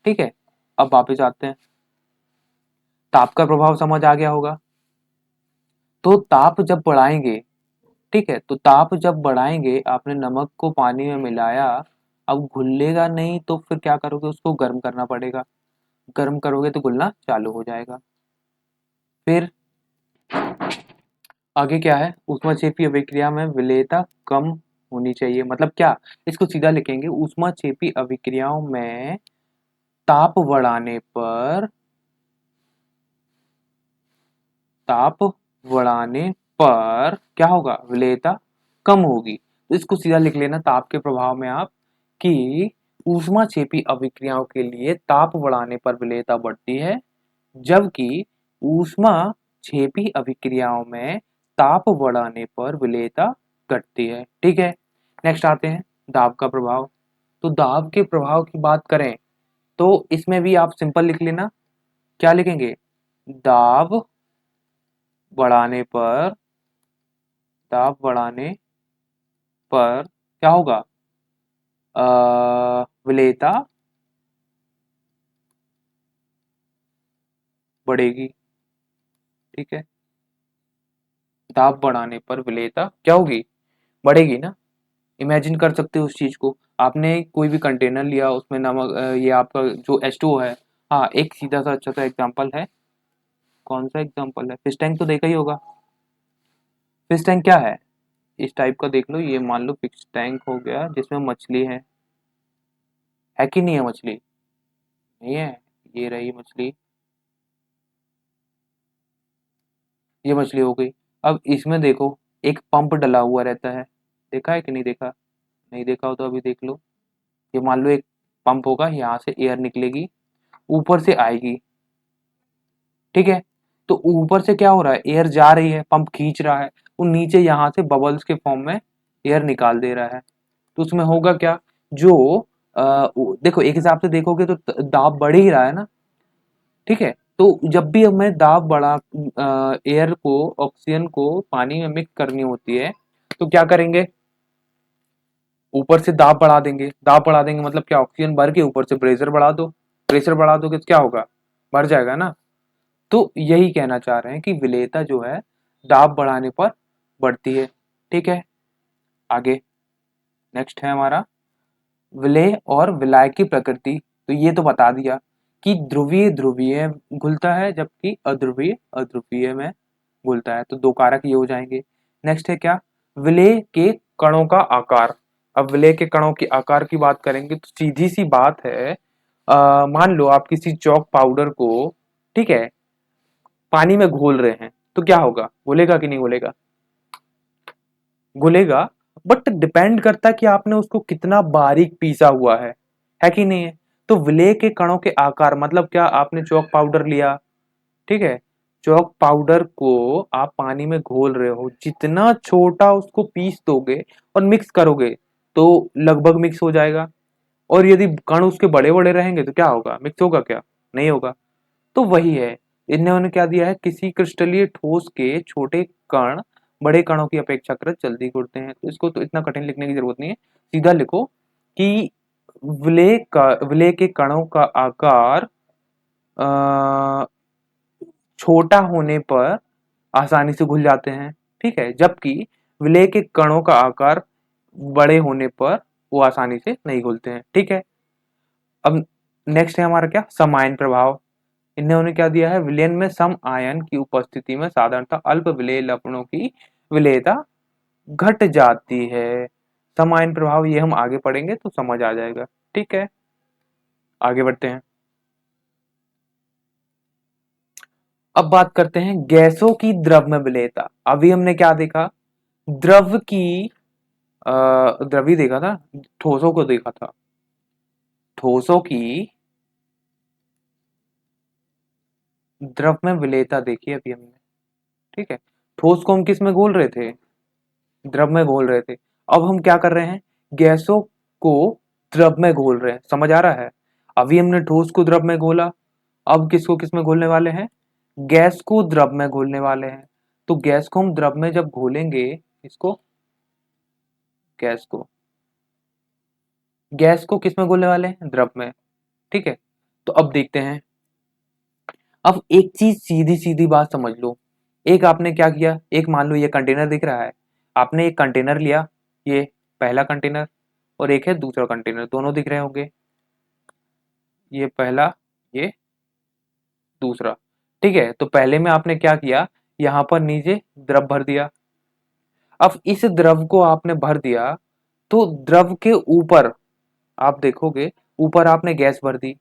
ठीक है, अब वापस आते हैं, ताप का प्रभाव समझ आ गया होगा। तो ताप जब बढ़ाएंगे, ठीक है, तो ताप जब बढ़ाएंगे, आपने नमक को पानी में मिलाया, अब घुलेगा नहीं तो फिर क्या करोगे, उसको गर्म करना पड़ेगा, गर्म करोगे तो घुलना चालू हो जाएगा। फिर आगे क्या है, ऊष्माक्षेपी अभिक्रिया में विलेयता कम होनी चाहिए, मतलब क्या, इसको सीधा लिखेंगे, ऊष्माक्षेपी अभिक्रियाओं में ताप बढ़ाने पर, ताप बढ़ाने पर क्या होगा, विलेयता कम होगी। तो इसको सीधा लिख लेना ताप के प्रभाव में आप, कि ऊष्माक्षेपी अभिक्रियाओं के लिए ताप बढ़ाने पर विलेयता बढ़ती है, जबकि ऊष्माक्षेपी अभिक्रियाओं में ताप बढ़ाने पर विलेयता घटती है। ठीक है, नेक्स्ट आते हैं दाब का प्रभाव। तो दाब के प्रभाव की बात करें तो इसमें भी आप सिंपल लिख लेना, क्या लिखेंगे, दाब बढ़ाने पर, दाब बढ़ाने पर क्या होगा, विलेयता बढ़ेगी। ठीक है, दाब बढ़ाने पर विलेयता क्या होगी, बढ़ेगी ना। इमेजिन कर सकते हो उस चीज को, आपने कोई भी कंटेनर लिया, उसमें नमक ये आपका जो H2O है। हाँ, एक सीधा सा अच्छा सा एग्जांपल है, कौन सा एग्जांपल है, फिश टैंक तो देखा ही होगा। फिश टैंक क्या है, इस टाइप का देख लो, ये मान लो फिश टैंक हो गया जिसमें मछली है कि नहीं है मछली, नहीं है, ये रही मछली, ये मछली हो गई। अब इसमें देखो एक पंप डला हुआ रहता है, देखा है कि नहीं देखा, नहीं देखा हो तो अभी देख लो। ये मान लो एक पंप होगा, यहाँ से एयर निकलेगी, ऊपर से आएगी। ठीक है, तो ऊपर से क्या हो रहा है, एयर जा रही है, पंप खींच रहा है, वो नीचे यहाँ से बबल्स के फॉर्म में एयर निकाल दे रहा है। तो उसमें होगा क्या, जो देखो एक हिसाब से देखोगे तो दाब बढ़ ही रहा है ना। ठीक है, तो जब भी हमें दाब बढ़ा, एयर को, ऑक्सीजन को पानी में मिक्स करनी होती है, तो क्या करेंगे, ऊपर से दाब बढ़ा देंगे। दाब बढ़ा देंगे मतलब क्या, ऑक्सीजन भर के ऊपर से प्रेशर बढ़ा दो, प्रेशर बढ़ा दोगे तो क्या होगा, बढ़ जाएगा ना। तो यही कहना चाह रहे हैं कि विलेयता जो है दाब बढ़ाने पर बढ़ती है। ठीक है, आगे नेक्स्ट है हमारा विलेय और विलायक की प्रकृति। तो ये तो बता दिया कि ध्रुवीय ध्रुवीय घुलता है, जबकि अध्रुवीय अध्रुवीय में घुलता है, तो दो कारक ये हो जाएंगे। नेक्स्ट है क्या, विलेय के कणों का आकार। अब विलेय के कणों के आकार की बात करेंगे तो सीधी सी बात है, मान लो आप किसी चौक पाउडर को, ठीक है, पानी में घोल रहे हैं, तो क्या होगा, घुलेगा कि नहीं घुलेगा, घुलेगा। बट डिपेंड करता है कि आपने उसको कितना बारीक पीसा हुआ है कि नहीं है। तो विलेय के कणों के आकार मतलब क्या, आपने चौक पाउडर लिया, ठीक है, चौक पाउडर को आप पानी में घोल रहे हो, जितना छोटा उसको पीस दोगे और मिक्स करोगे तो लगभग मिक्स हो जाएगा। और यदि कण उसके बड़े बड़े रहेंगे तो क्या होगा, मिक्स होगा क्या, नहीं होगा। तो वही है, इन्होंने क्या दिया है, किसी क्रिस्टलीय ठोस के छोटे कण बड़े कणों की अपेक्षाकृत जल्दी घुलते हैं। तो इसको तो इतना कठिन लिखने की जरूरत नहीं है, सीधा लिखो कि विलेय के कणों का आकार छोटा होने पर आसानी से घुल जाते हैं। ठीक है, जबकि विलेय के कणों का आकार बड़े होने पर वो आसानी से नहीं घुलते हैं। ठीक है, अब नेक्स्ट है हमारा क्या, सम आयन प्रभाव। इन्होंने क्या दिया है, विलयन में सम आयन की उपस्थिति में साधारणतः अल्प विलेय लवणों की विलेयता घट जाती है। सम आयन प्रभाव ये हम आगे पढ़ेंगे तो समझ आ जाएगा। ठीक है, आगे बढ़ते हैं। अब बात करते हैं गैसों की द्रव में विलेयता। अभी हमने क्या देखा, द्रव की द्रवी देखा था, ठोसों को देखा था, ठोसों की द्रव में विलेयता देखी अभी हमने। ठीक है, ठोस को हम किस में घोल रहे थे, द्रव में घोल रहे थे। अब हम क्या कर रहे हैं, गैसों को द्रव में घोल रहे हैं, समझ आ रहा है। अभी हमने ठोस को द्रव में घोला, अब किसको किस में घोलने वाले हैं, गैस को द्रव में घोलने वाले हैं। तो गैस को हम द्रव में जब घोलेंगे, इसको गैस को, गैस को किस में घोलने वाले हैं, द्रव में। ठीक है, तो अब देखते हैं। अब एक चीज सीधी सीधी बात समझ लो, एक आपने क्या किया, एक मान लो ये कंटेनर दिख रहा है, आपने एक कंटेनर लिया, ये पहला कंटेनर, और एक है दूसरा कंटेनर, दोनों दिख रहे होंगे, ये पहला, ये दूसरा। ठीक है, तो पहले में आपने क्या किया, यहां पर नीचे द्रव भर दिया। अब इस द्रव को आपने भर दिया, तो द्रव के ऊपर आप देखोगे, ऊपर आपने गैस भर दी।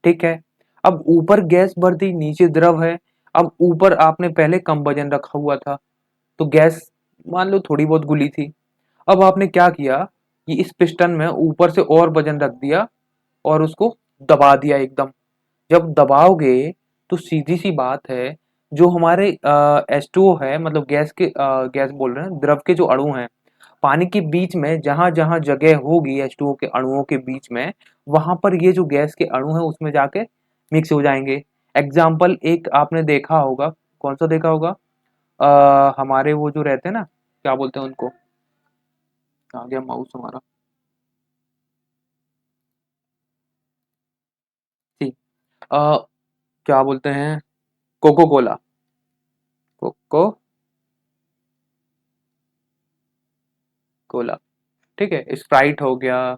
ठीक है, अब ऊपर गैस भर दी, नीचे द्रव है। अब ऊपर आपने पहले कम वजन रखा हुआ था, तो गैस मान लो थोड़ी बहुत गुली थी। अब आपने क्या किया कि इस पिस्टन में ऊपर से और वजन रख दिया और उसको दबा दिया एकदम। जब दबाओगे तो सीधी सी बात है, जो हमारे H2O है, मतलब गैस के गैस बोल रहे हैं, द्रव के जो अणु हैं, पानी के बीच में जहां जहां जगह होगी H2O के अणुओं के बीच में, वहां पर ये जो गैस के अणु है उसमें जाके मिक्स हो जाएंगे। एग्जाम्पल एक आपने देखा होगा, कौन सा देखा होगा, हमारे वो जो रहते हैं ना, क्या बोलते हैं उनको, आ गया माउस हमारा, सी, क्या बोलते हैं, कोको कोला, कोको कोला। ठीक है, स्प्राइट हो गया।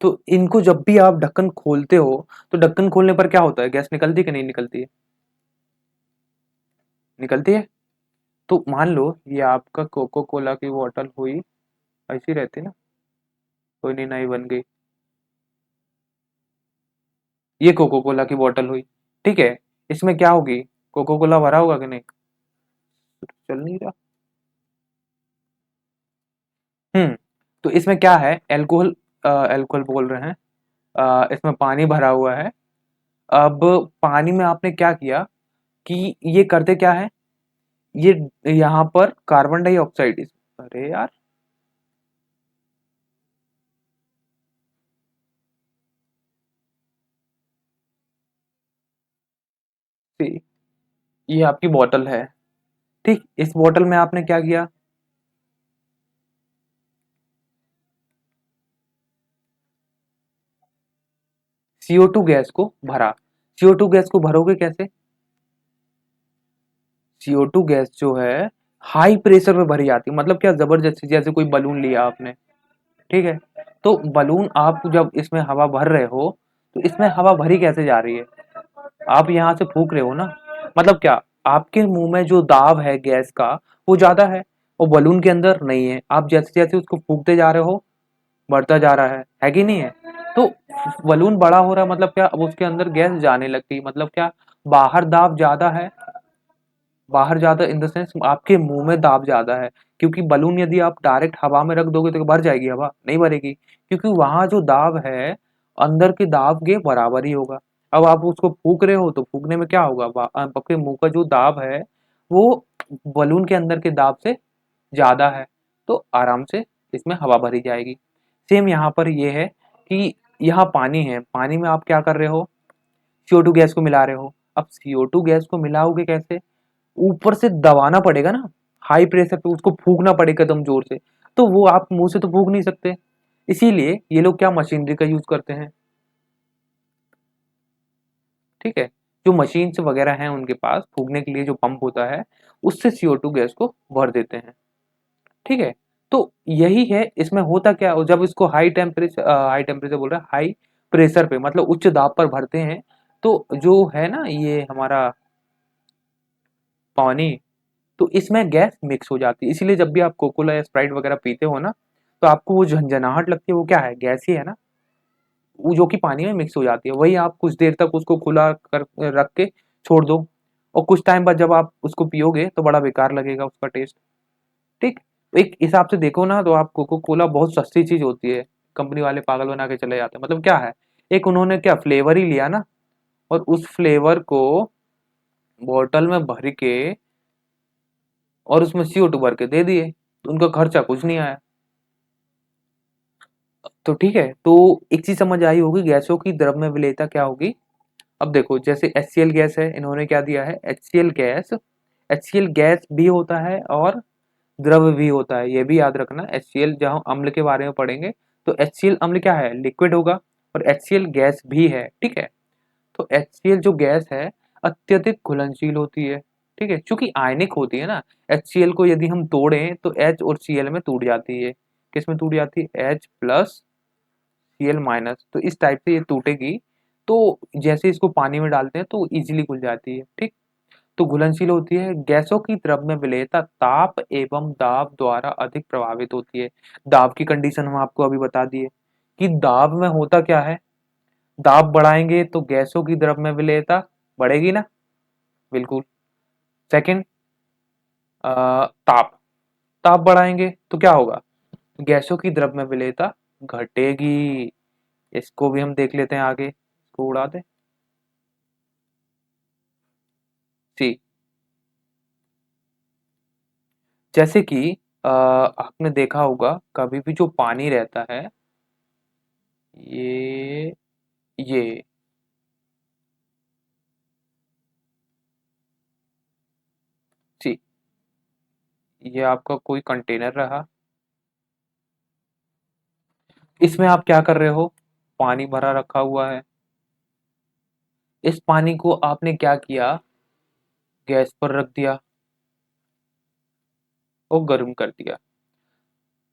तो इनको जब भी आप ढक्कन खोलते हो, तो ढक्कन खोलने पर क्या होता है, गैस निकलती है कि नहीं निकलती है, निकलती है। तो मान लो ये आपका कोको कोला की बोतल हुई, ऐसी रहती ना, कोई नहीं, नई बन गई, ये कोको कोला की बोतल हुई। ठीक है, इसमें क्या होगी, कोको कोला भरा होगा कि नहीं, चल नहीं रहा। तो इसमें क्या है, एल्कोहल, एल्कोहल बोल रहे हैं, इसमें पानी भरा हुआ है। अब पानी में आपने क्या किया कि ये करते क्या है, ये यहाँ पर कार्बन डाइऑक्साइड, अरे यार, सी, ये आपकी बोतल है। ठीक, इस बोतल में आपने क्या किया, CO2 गैस को भरा। CO2 गैस को भरोगे कैसे, CO2 गैस जो है हाई प्रेशर पे भरी जाती है, मतलब क्या, जबरदस्ती, जैसे कोई बलून लिया आपने। ठीक है, तो बलून आप जब इसमें हवा भर रहे हो, तो इसमें हवा भरी कैसे जा रही है, आप यहाँ से फूक रहे हो ना, मतलब क्या, आपके मुंह में जो दाब है गैस का वो ज्यादा है, और बलून के अंदर नहीं है। आप जैसे जैसे उसको फूकते जा रहे हो, बढ़ता जा रहा है कि नहीं है। तो बलून बड़ा हो रहा है, मतलब क्या, अब उसके अंदर गैस जाने लगती, मतलब क्या, बाहर दाब ज्यादा है, बाहर ज्यादा इन द सेंस आपके मुंह में दाब ज्यादा है। क्योंकि बलून यदि आप डायरेक्ट हवा में रख दोगे तो भर जाएगी हवा, नहीं भरेगी, क्योंकि वहां जो दाब है अंदर के दाब के बराबर ही होगा। अब आप उसको फूक रहे हो तो फूकने में क्या होगा, आपके मुंह का जो दाब है वो बलून के अंदर के दाब से ज्यादा है, तो आराम से इसमें हवा भरी जाएगी। सेम यहाँ पर ये है कि यहाँ पानी है, पानी में आप क्या कर रहे हो, CO2 गैस को मिला रहे हो। अब CO2 गैस को मिलाओगे कैसे, ऊपर से दबाना पड़ेगा ना, हाई प्रेशर पे उसको फूकना पड़ेगा एकदम जोर से, तो वो आप मुंह से तो फूक नहीं सकते। इसीलिए ये लोग क्या, मशीनरी का यूज करते हैं। ठीक है, जो मशीन्स वगैरह हैं उनके पास फूकने के लिए जो पंप होता है, उससे CO2 गैस को भर देते हैं। ठीक है, तो यही है, इसमें होता क्या, जब इसको हाई टेम्परेचर बोल रहा है, हाई प्रेशर पे मतलब उच्च दाब पर भरते हैं, तो जो है ना ये हमारा पानी, तो इसमें गैस मिक्स हो जाती है। इसीलिए जब भी आप कोकोला या स्प्राइट वगैरह पीते हो ना, तो आपको वो झंझनाहट लगती है, वो क्या है, गैस ही है ना। वो जो कि पानी में मिक्स हो जाती है, वही आप कुछ देर तक उसको खुला कर रख के छोड़ दो, और कुछ टाइम बाद जब आप उसको पियोगे तो बड़ा बेकार लगेगा उसका टेस्ट। ठीक। एक हिसाब से देखो ना तो आप कोको कोला बहुत सस्ती चीज होती है, कंपनी वाले पागल बना के चले जाते हैं। मतलब क्या है, एक उन्होंने क्या फ्लेवर ही लिया ना, और उस फ्लेवर को बॉटल में भर के और उसमें CO2 भर के दे दिए, तो उनका खर्चा कुछ नहीं आया। तो ठीक है, तो एक चीज समझ आई होगी, गैसों की द्रव में विलेयता क्या होगी। अब देखो जैसे HCl गैस है, इन्होंने क्या दिया है, HCl गैस, HCl गैस भी होता है और द्रव भी होता है, ये भी याद रखना। HCl जब हम अम्ल के बारे में पढ़ेंगे तो HCl अम्ल क्या है, लिक्विड होगा, और HCl गैस भी है। ठीक है, तो HCl जो गैस है अत्यधिक घुलनशील होती है। ठीक है, चूंकि आयनिक होती है ना, HCl को यदि हम तोड़ें तो H और Cl में टूट जाती है। किस में टूट जाती है, H प्लस Cl माइनस, तो इस टाइप से ये टूटेगी। तो जैसे इसको पानी में डालते हैं तो इजीली घुल जाती है। ठीक, तो घुलनशील होती है। गैसों की द्रव में विलेयता ताप एवं दाब द्वारा अधिक प्रभावित होती है। दाब की कंडीशन हम आपको अभी बता दिए कि दाब में होता क्या है, दाब बढ़ाएंगे तो गैसों की द्रव में विलेयता बढ़ेगी ना, बिल्कुल। सेकंड, ताप, ताप बढ़ाएंगे तो क्या होगा, गैसों की द्रव में विलेयता घटेगी। इसको भी हम देख लेते हैं आगे, इसको उड़ा दे। सी, जैसे कि आपने देखा होगा कभी भी जो पानी रहता है, ये सी, ये आपका कोई कंटेनर रहा, इसमें आप क्या कर रहे हो, पानी भरा रखा हुआ है। इस पानी को आपने क्या किया, गैस पर रख दिया और गर्म कर दिया।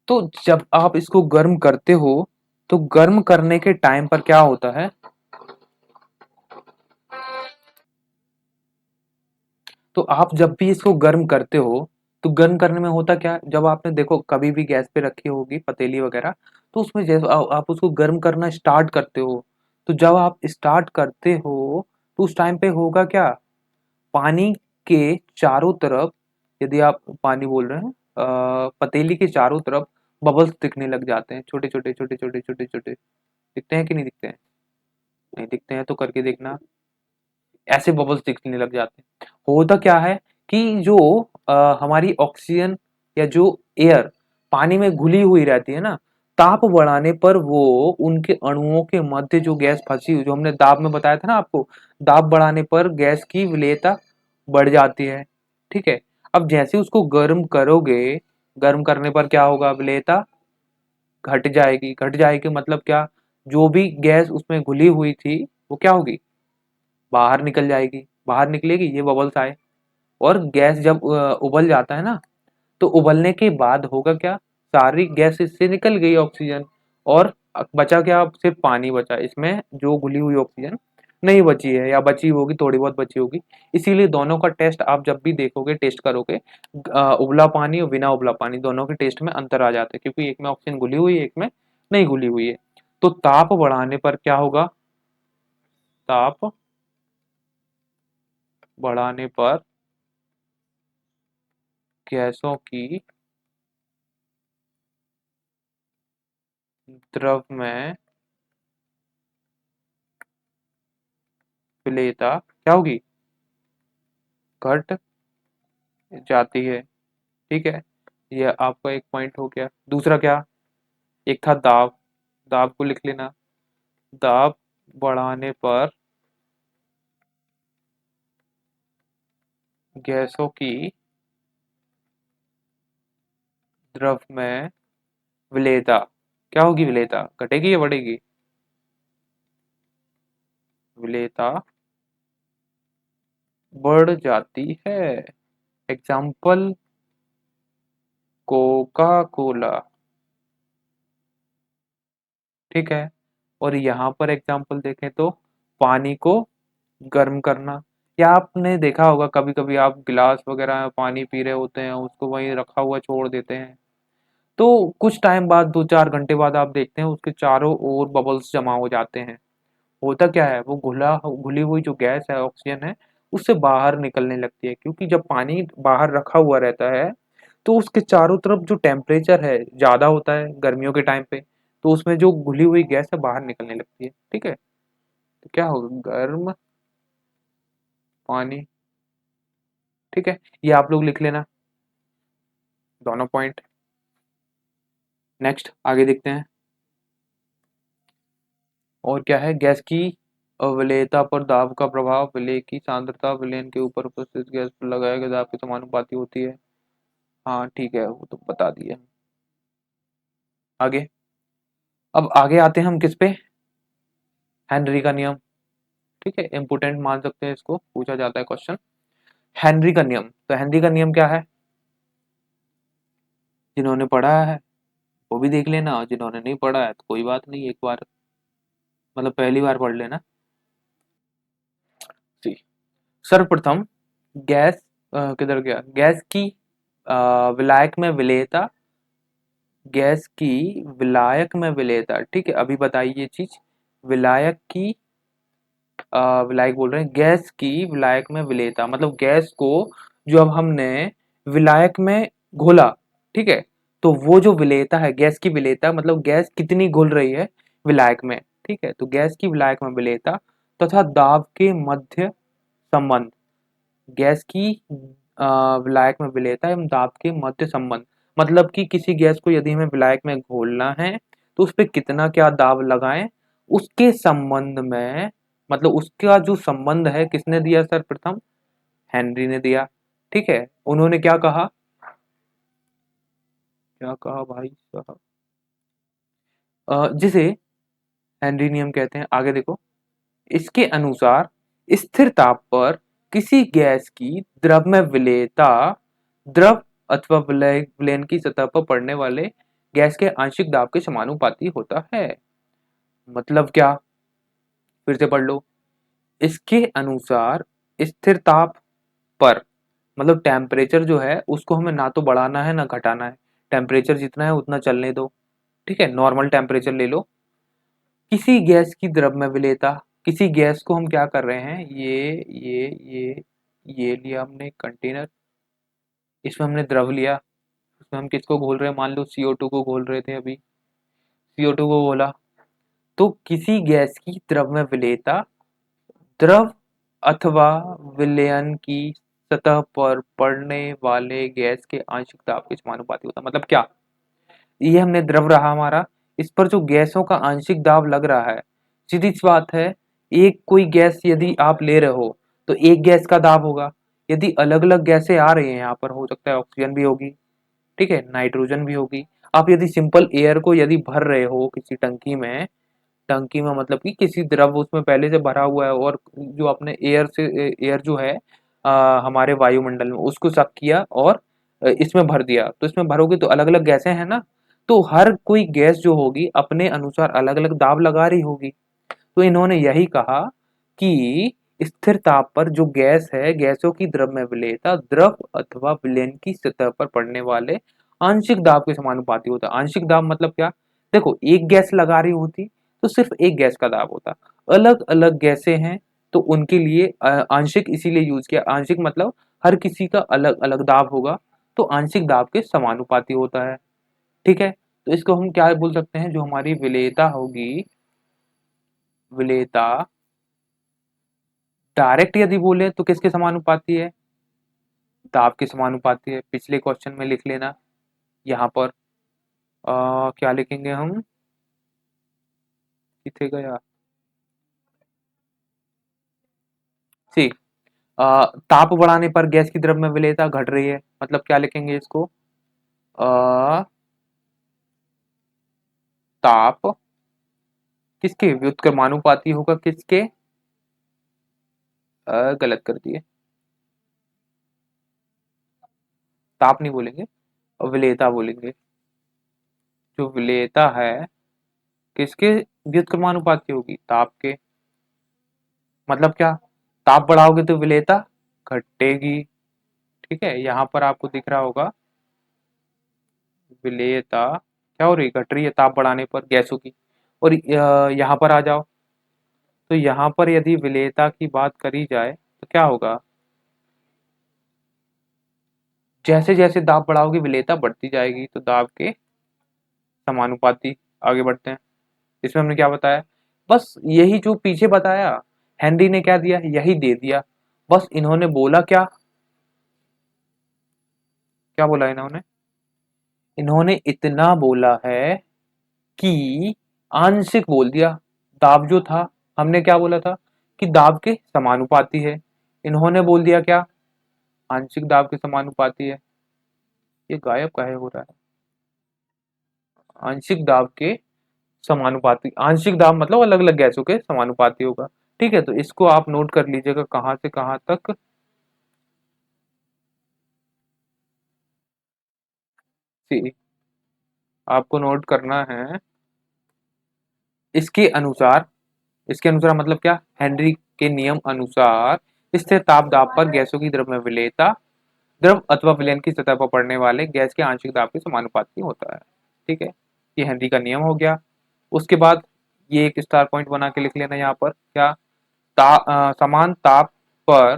तो जब आप इसको गर्म करते हो तो गर्म करने के टाइम पर क्या होता है, तो आप जब भी इसको गर्म करते हो तो गर्म करने में होता क्या, जब आपने देखो कभी भी गैस पे रखी होगी पतीली वगैरह, तो उसमें जैसे आप उसको गर्म करना स्टार्ट करते हो, तो जब आप स्टार्ट करते हो तो उस टाइम पे होगा क्या, पानी के चारों तरफ, यदि आप पानी बोल रहे हैं, पतीली के चारों तरफ बबल्स दिखने लग जाते हैं, छोटे छोटे छोटे छोटे छोटे छोटे। दिखते हैं कि नहीं दिखते हैं, नहीं दिखते हैं तो करके देखना, ऐसे बबल्स दिखने लग जाते हैं। होता क्या है कि जो हमारी ऑक्सीजन या जो एयर पानी में घुली हुई रहती है ना, ताप बढ़ाने पर वो उनके अणुओं के मध्य जो गैस फंसी हुई, जो हमने दाब में बताया था ना आपको, दाब बढ़ाने पर गैस की विलेयता बढ़ जाती है। ठीक है, अब जैसे उसको गर्म करोगे, गर्म करने पर क्या होगा, विलेयता घट जाएगी। घट जाएगी मतलब क्या, जो भी गैस उसमें घुली हुई थी वो क्या होगी, बाहर निकल जाएगी। बाहर निकलेगी, ये बबल्स आए, और गैस जब उबल जाता है ना, तो उबलने के बाद होगा क्या, सारी गैस इससे निकल गई, ऑक्सीजन, और बचा क्या, सिर्फ पानी बचा, इसमें जो घुली हुई ऑक्सीजन नहीं बची है, या बची होगी थोड़ी बहुत बची होगी। इसीलिए दोनों का टेस्ट आप जब भी देखोगे, टेस्ट करोगे, उबला पानी और बिना उबला पानी दोनों के टेस्ट में अंतर आ जाता है, क्योंकि एक में ऑक्सीजन घुली हुई है, एक में नहीं घुली हुई है। तो ताप बढ़ाने पर क्या होगा, ताप बढ़ाने पर गैसों की द्रव में विलेयता क्या होगी, घट जाती है। ठीक है, ये आपका एक पॉइंट हो गया। दूसरा क्या, एक था दाब, दाब को लिख लेना, दाब बढ़ाने पर गैसों की द्रव में विलेयता क्या होगी, विलेयता घटेगी या बढ़ेगी, विलेयता बढ़ जाती है। Example, Coca Cola. ठीक है, और यहाँ पर एग्जाम्पल देखें तो पानी को गर्म करना, या आपने देखा होगा कभी कभी आप गिलास वगैरह में पानी पी रहे होते हैं, उसको वहीं रखा हुआ छोड़ देते हैं, तो कुछ टाइम बाद 2-4 घंटे बाद आप देखते हैं उसके चारों ओर बबल्स जमा हो जाते हैं। होता क्या है, वो घुली हुई जो गैस है ऑक्सीजन है, उससे बाहर निकलने लगती है, क्योंकि जब पानी बाहर रखा हुआ रहता है तो उसके चारों तरफ जो टेम्परेचर है ज़्यादा होता है गर्मियों के टाइम पे, तो उसमें जो घुली हुई गैस है बाहर निकलने लगती है। ठीक है, तो क्या होगा, गर्म पानी। ठीक है, ये आप लोग लिख लेना दोनों पॉइंट। नेक्स्ट आगे देखते हैं और क्या है, गैस की अवलेयता पर दाब का प्रभाव विलेय की सांद्रता विलयन के ऊपर उपस्थित गैस पर लगाए गए दाब के समानुपाती होती है। हाँ ठीक है, वो तो बता दिया। आगे, अब आगे आते हैं हम किस पे, हेनरी का नियम। ठीक है, इंपोर्टेंट मान सकते हैं इसको, पूछा जाता है क्वेश्चन। हेनरी का नियम, तो हेनरी का नियम क्या है, जिन्होंने पढ़ा है वो भी देख लेना, और जिन्होंने नहीं पढ़ा है तो कोई बात नहीं, एक बार मतलब पहली बार पढ़ लेना। जी, सर्वप्रथम गैस किधर गया, गैस की विलायक में विलेयता, गैस की विलायक में विलेयता। ठीक है, अभी बताइए ये चीज, विलायक की विलायक बोल रहे हैं, गैस की विलायक में विलेयता मतलब गैस को जो अब हमने विलायक में घोला, ठीक है, तो वो जो विलेयता है, गैस की विलेयता मतलब गैस कितनी घुल रही है विलायक में। ठीक है, तो गैस की विलायक में विलेयता तथा दाब के मध्य संबंध, गैस की विलायक में विलेयता एवं दाब के मध्य संबंध, मतलब कि किसी गैस को यदि हमें विलायक में घोलना है तो उस पे कितना क्या दाब लगाएं, उसके संबंध में, मतलब उसका जो संबंध है किसने दिया सर्वप्रथम, हेनरी ने दिया। ठीक है, उन्होंने क्या कहा, क्या कहा भाई साहब, जिसे हेनरी नियम कहते हैं। आगे देखो, इसके अनुसार स्थिर ताप पर किसी गैस की द्रव में विलेयता द्रव अथवा विलयन की सतह पर पड़ने वाले गैस के आंशिक दाब के समानुपाती होता है। मतलब क्या, फिर से पढ़ लो, इसके अनुसार स्थिर ताप पर, मतलब टेम्परेचर जो है उसको हमें ना तो बढ़ाना है ना घटाना है, टेम्परेचर जितना है उतना चलने दो। ठीक है, नॉर्मल टेम्परेचर ले लो। किसी गैस की द्रव में विलेयता, किसी गैस को हम क्या कर रहे हैं, ये लिया हमने कंटेनर, इसमें हमने द्रव लिया, उसमें हम किसको घोल रहे हैं, मान लो CO2 को घोल रहे थे अभी, CO2 को घोला, तो किसी गैस की द्रव में विलेयता द्रव अथवा विलयन की सतह पर पड़ने वाले गैस के आंशिक दाब के समानुपाती होता है। मतलब क्या, ये हमने द्रव रहा हमारा, इस पर जो गैसों का आंशिक दाब लग रहा है, सीधी सी बात है, एक कोई गैस यदि आप ले रहे हो तो एक गैस का दाब होगा, यदि अलग अलग गैसें आ रही हैं यहाँ पर, हो सकता है ऑक्सीजन भी होगी, ठीक है, नाइट्रोजन भी होगी। आप यदि सिंपल एयर को यदि भर रहे हो किसी टंकी में, टंकी में मतलब कि किसी द्रव उसमें पहले से भरा हुआ है, और जो आपने एयर से एयर जो है हमारे वायुमंडल में उसको सक किया और इसमें भर दिया, तो इसमें भरोगे तो अलग अलग गैसें हैं ना, तो हर कोई गैस जो होगी अपने अनुसार अलग अलग दाब लगा रही होगी। तो इन्होंने यही कहा कि स्थिर ताप पर जो गैस है, गैसों की द्रव में विलेयता द्रव अथवा विलयन की सतह पर पड़ने वाले आंशिक दाब के समानुपाती होता है। आंशिक दाब मतलब क्या, देखो एक गैस लगा रही होती तो सिर्फ एक गैस का दाब होता, अलग अलग गैसें हैं तो उनके लिए आंशिक इसीलिए यूज किया, आंशिक मतलब हर किसी का अलग अलग दाब होगा, तो आंशिक दाब के समानुपाती होता है। ठीक है, तो इसको हम क्या बोल सकते हैं, जो हमारी विलेयता होगी, विलेयता डायरेक्ट यदि बोले तो किसके समानुपाती है, दाब के समानुपाती है। पिछले क्वेश्चन में लिख लेना, यहाँ पर क्या लिखेंगे हम, किथे गया, सी, ताप बढ़ाने पर गैस की द्रव में विलेयता घट रही है, मतलब क्या लिखेंगे इसको, अ, ताप किसके व्युत्क्रमानुपाती होगा, किसके, गलत कर दिए, ताप नहीं बोलेंगे, विलेयता बोलेंगे, जो विलेयता है किसके व्युत्क्रमानुपाती होगी, ताप के। मतलब क्या, ताप बढ़ाओगे तो विलेयता घटेगी। ठीक है, यहाँ पर आपको दिख रहा होगा विलेयता क्या हो रही है, घट रही है ताप बढ़ाने पर गैसों की। और यहाँ पर आ जाओ, तो यहाँ पर यदि विलेयता की बात करी जाए तो क्या होगा, जैसे जैसे दाब बढ़ाओगे विलेयता बढ़ती जाएगी, तो दाब के समानुपाती। आगे बढ़ते हैं, इसमें हमने क्या बताया, बस यही जो पीछे बताया, हेनरी ने क्या दिया, यही दे दिया। बस इन्होंने बोला क्या, क्या बोला इन्होंने, इन्होंने इतना बोला है कि आंशिक बोल दिया। दाब जो था, हमने क्या बोला था कि दाब के समानुपाती है, इन्होंने बोल दिया क्या, आंशिक दाब के समानुपाती है। ये गायब काहे हो रहा है, आंशिक दाब के समानुपाती, आंशिक दाब मतलब अलग अलग गैसों के समानुपाती होगा। ठीक है, तो इसको आप नोट कर लीजिएगा कहां से कहां तक। सी, आपको नोट करना है इसके अनुसार, इसके अनुसार मतलब क्या, हेनरी के नियम अनुसार स्थिर ताप दाब पर गैसों की द्रव्य विलेयता द्रव अथवा विलयन की सतह पर पड़ने वाले गैस के आंशिक दाब के समानुपाती होता है। ठीक है, ये हेनरी का नियम हो गया। उसके बाद ये एक स्टार पॉइंट बना के लिख लेना यहाँ पर, क्या, समान ताप पर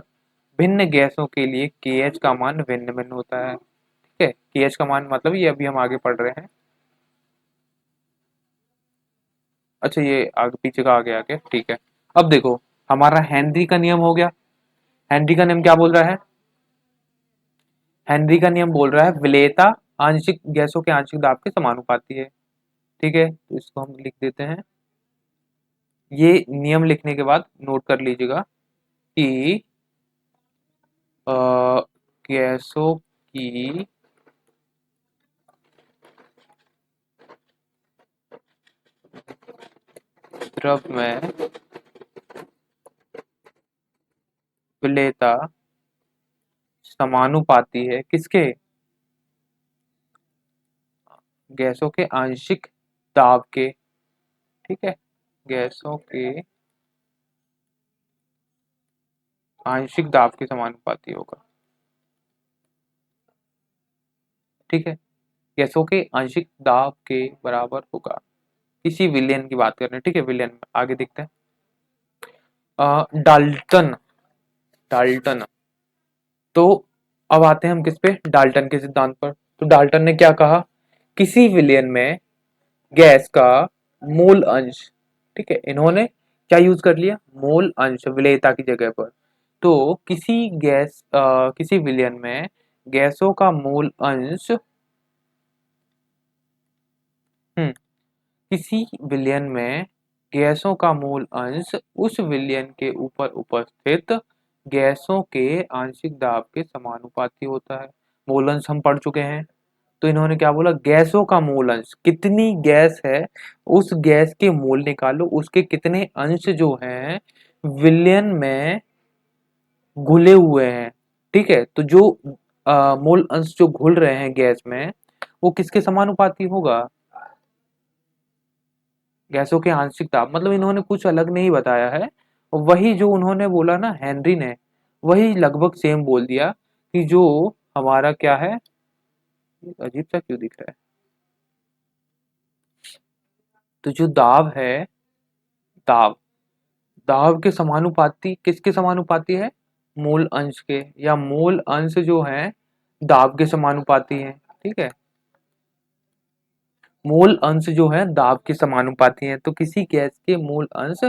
भिन्न गैसों के लिए KH का मान भिन्न भिन्न होता है। ठीक है, KH का मान मतलब ये अभी हम आगे पढ़ रहे हैं। अच्छा, ये आगे पीछे का आगे आगे, ठीक है। अब देखो, हमारा हेनरी का नियम हो गया। हेनरी का नियम क्या बोल रहा है, हेनरी का नियम बोल रहा है विलेयता आंशिक गैसों के आंशिक दाब के समानुपाती है। ठीक है, तो इसको हम लिख देते हैं। ये नियम लिखने के बाद नोट कर लीजिएगा कि गैसों की द्रव में विलेयता समानुपाती है किसके, गैसों के आंशिक दाब के। ठीक है, गैसों के आंशिक दाब के समानुपाती होगा। ठीक है, गैसों के आंशिक दाब के बराबर होगा, किसी विलयन की बात कर रहे हैं। ठीक है, विलयन में आगे देखते हैं। डाल्टन, डाल्टन, तो अब आते हैं हम किस पे, डाल्टन के सिद्धांत पर। तो डाल्टन ने क्या कहा, किसी विलयन में गैस का मूल अंश, ठीक है, इन्होंने क्या यूज कर लिया, मूल अंश विलेयता की जगह पर। तो किसी किसी विलयन में गैसों का मूल अंश, हम्म, किसी विलयन में गैसों का मूल अंश उस विलयन के ऊपर उपस्थित गैसों के आंशिक दाब के समानुपाती होता है। मूल अंश हम पढ़ चुके हैं, तो इन्होंने क्या बोला, गैसों का मूल अंश, कितनी गैस है उस गैस के मोल निकालो, उसके कितने अंश जो हैं विलयन में घुले हुए हैं। ठीक है, तो जो मोल अंश जो घुल रहे हैं गैस में, वो किसके समानुपाती होगा, गैसों के आंशिक ताप। मतलब इन्होंने कुछ अलग नहीं बताया है, वही जो उन्होंने बोला ना हेनरी ने, वही लगभग सेम बोल दिया कि जो हमारा क्या है, अजीब सा क्यों दिख रहा है, तो जो दाब है, दाब, दाब के समानुपाती किसके समानुपाती है, मूल अंश के, या मूल अंश जो है दाब के समानुपाती है। ठीक है, मूल अंश जो है दाब के समानुपाती है। तो किसी गैस के मूल अंश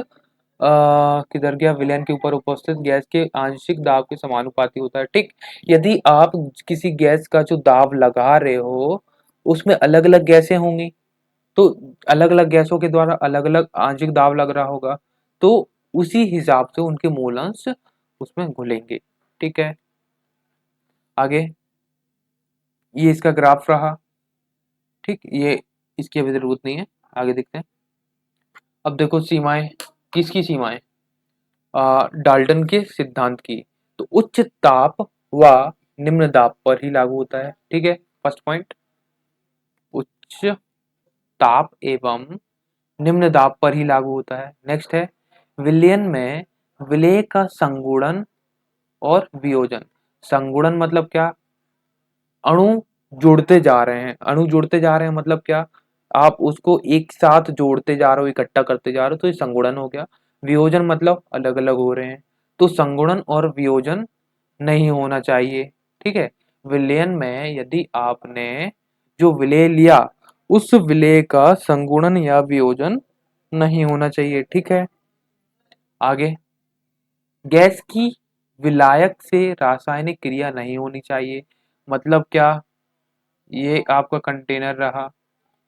किधर गया, विलयन के ऊपर उपस्थित गैस के आंशिक दाब के समानुपाती होता है। ठीक, यदि आप किसी गैस का जो दाब लगा रहे हो उसमें अलग अलग गैसें होंगी, तो अलग अलग गैसों के द्वारा अलग अलग आंशिक दाब लग रहा होगा, तो उसी हिसाब से उनके मूलांश उसमें घुलेंगे। ठीक है, आगे, ये इसका ग्राफ रहा। ठीक, ये इसकी अभी जरूरत नहीं है, आगे देखते हैं। अब देखो सीमाएं, किसकी सीमाएं, डाल्टन के सिद्धांत की। तो उच्च ताप व निम्न दाब पर ही लागू होता है। ठीक है, फर्स्ट पॉइंट, उच्च ताप एवं निम्न दाब पर ही लागू होता है। नेक्स्ट है, विलयन में विलेय का संगुणन और वियोजन। संगुणन मतलब क्या, अणु जुड़ते जा रहे हैं, अणु जुड़ते जा रहे हैं मतलब क्या, आप उसको एक साथ जोड़ते जा रहे हो, इकट्ठा करते जा रहे हो, तो ये संगुणन हो गया। वियोजन मतलब अलग अलग हो रहे हैं, तो संगुणन और वियोजन नहीं होना चाहिए। ठीक है, विलयन में यदि आपने जो विलय लिया उस विलय का संगुणन या वियोजन नहीं होना चाहिए। ठीक है, आगे, गैस की विलायक से रासायनिक क्रिया नहीं होनी चाहिए। मतलब क्या, ये आपका कंटेनर रहा,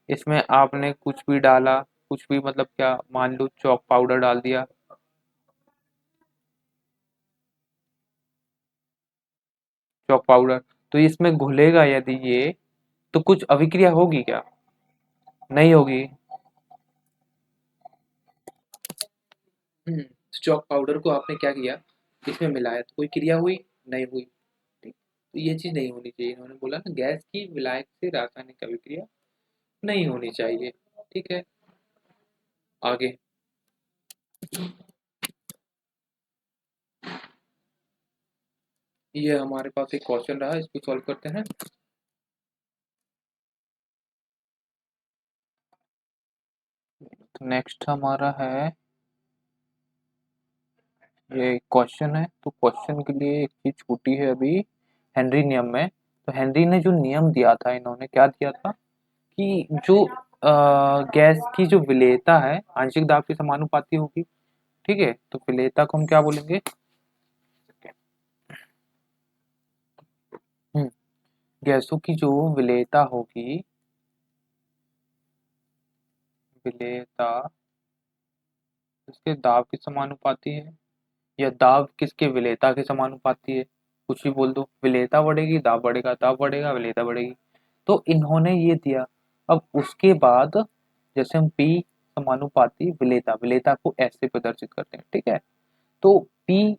इसमें आपने कुछ भी डाला, कुछ भी मतलब क्या, मान लो चॉक पाउडर डाल दिया, चॉक पाउडर, तो इसमें घुलेगा यदि ये, तो कुछ अभिक्रिया होगी क्या, नहीं होगी। चॉक पाउडर को आपने क्या किया, इसमें मिलाया, तो कोई क्रिया हुई, नहीं हुई। ठीक, तो ये चीज नहीं होनी चाहिए, इन्होंने बोला ना गैस की विलायक से रासायनिक अभिक्रिया नहीं होनी चाहिए। ठीक है, आगे, ये हमारे पास एक क्वेश्चन रहा, इसको सॉल्व करते हैं। नेक्स्ट हमारा है, ये क्वेश्चन है, तो क्वेश्चन के लिए एक चीज छूटी है अभी, हेनरी नियम में। तो हेनरी ने जो नियम दिया था, इन्होंने क्या दिया था कि जो गैस की जो विलेयता है आंशिक दाब के समानुपाती होगी। ठीक है, तो विलेयता को हम क्या बोलेंगे, हम्म, गैसों की जो विलेयता होगी, विलेयता किसके दाब के समानुपाती है, या दाब किसके विलेयता के समानुपाती है, कुछ भी बोल दो, विलेयता बढ़ेगी दाब बढ़ेगा, दाब बढ़ेगा विलेयता बढ़ेगी। तो इन्होंने ये दिया। अब उसके बाद जैसे हम पी समानुपाती विलेयता, विलेयता को ऐसे प्रदर्शित करते हैं। ठीक है, तो पी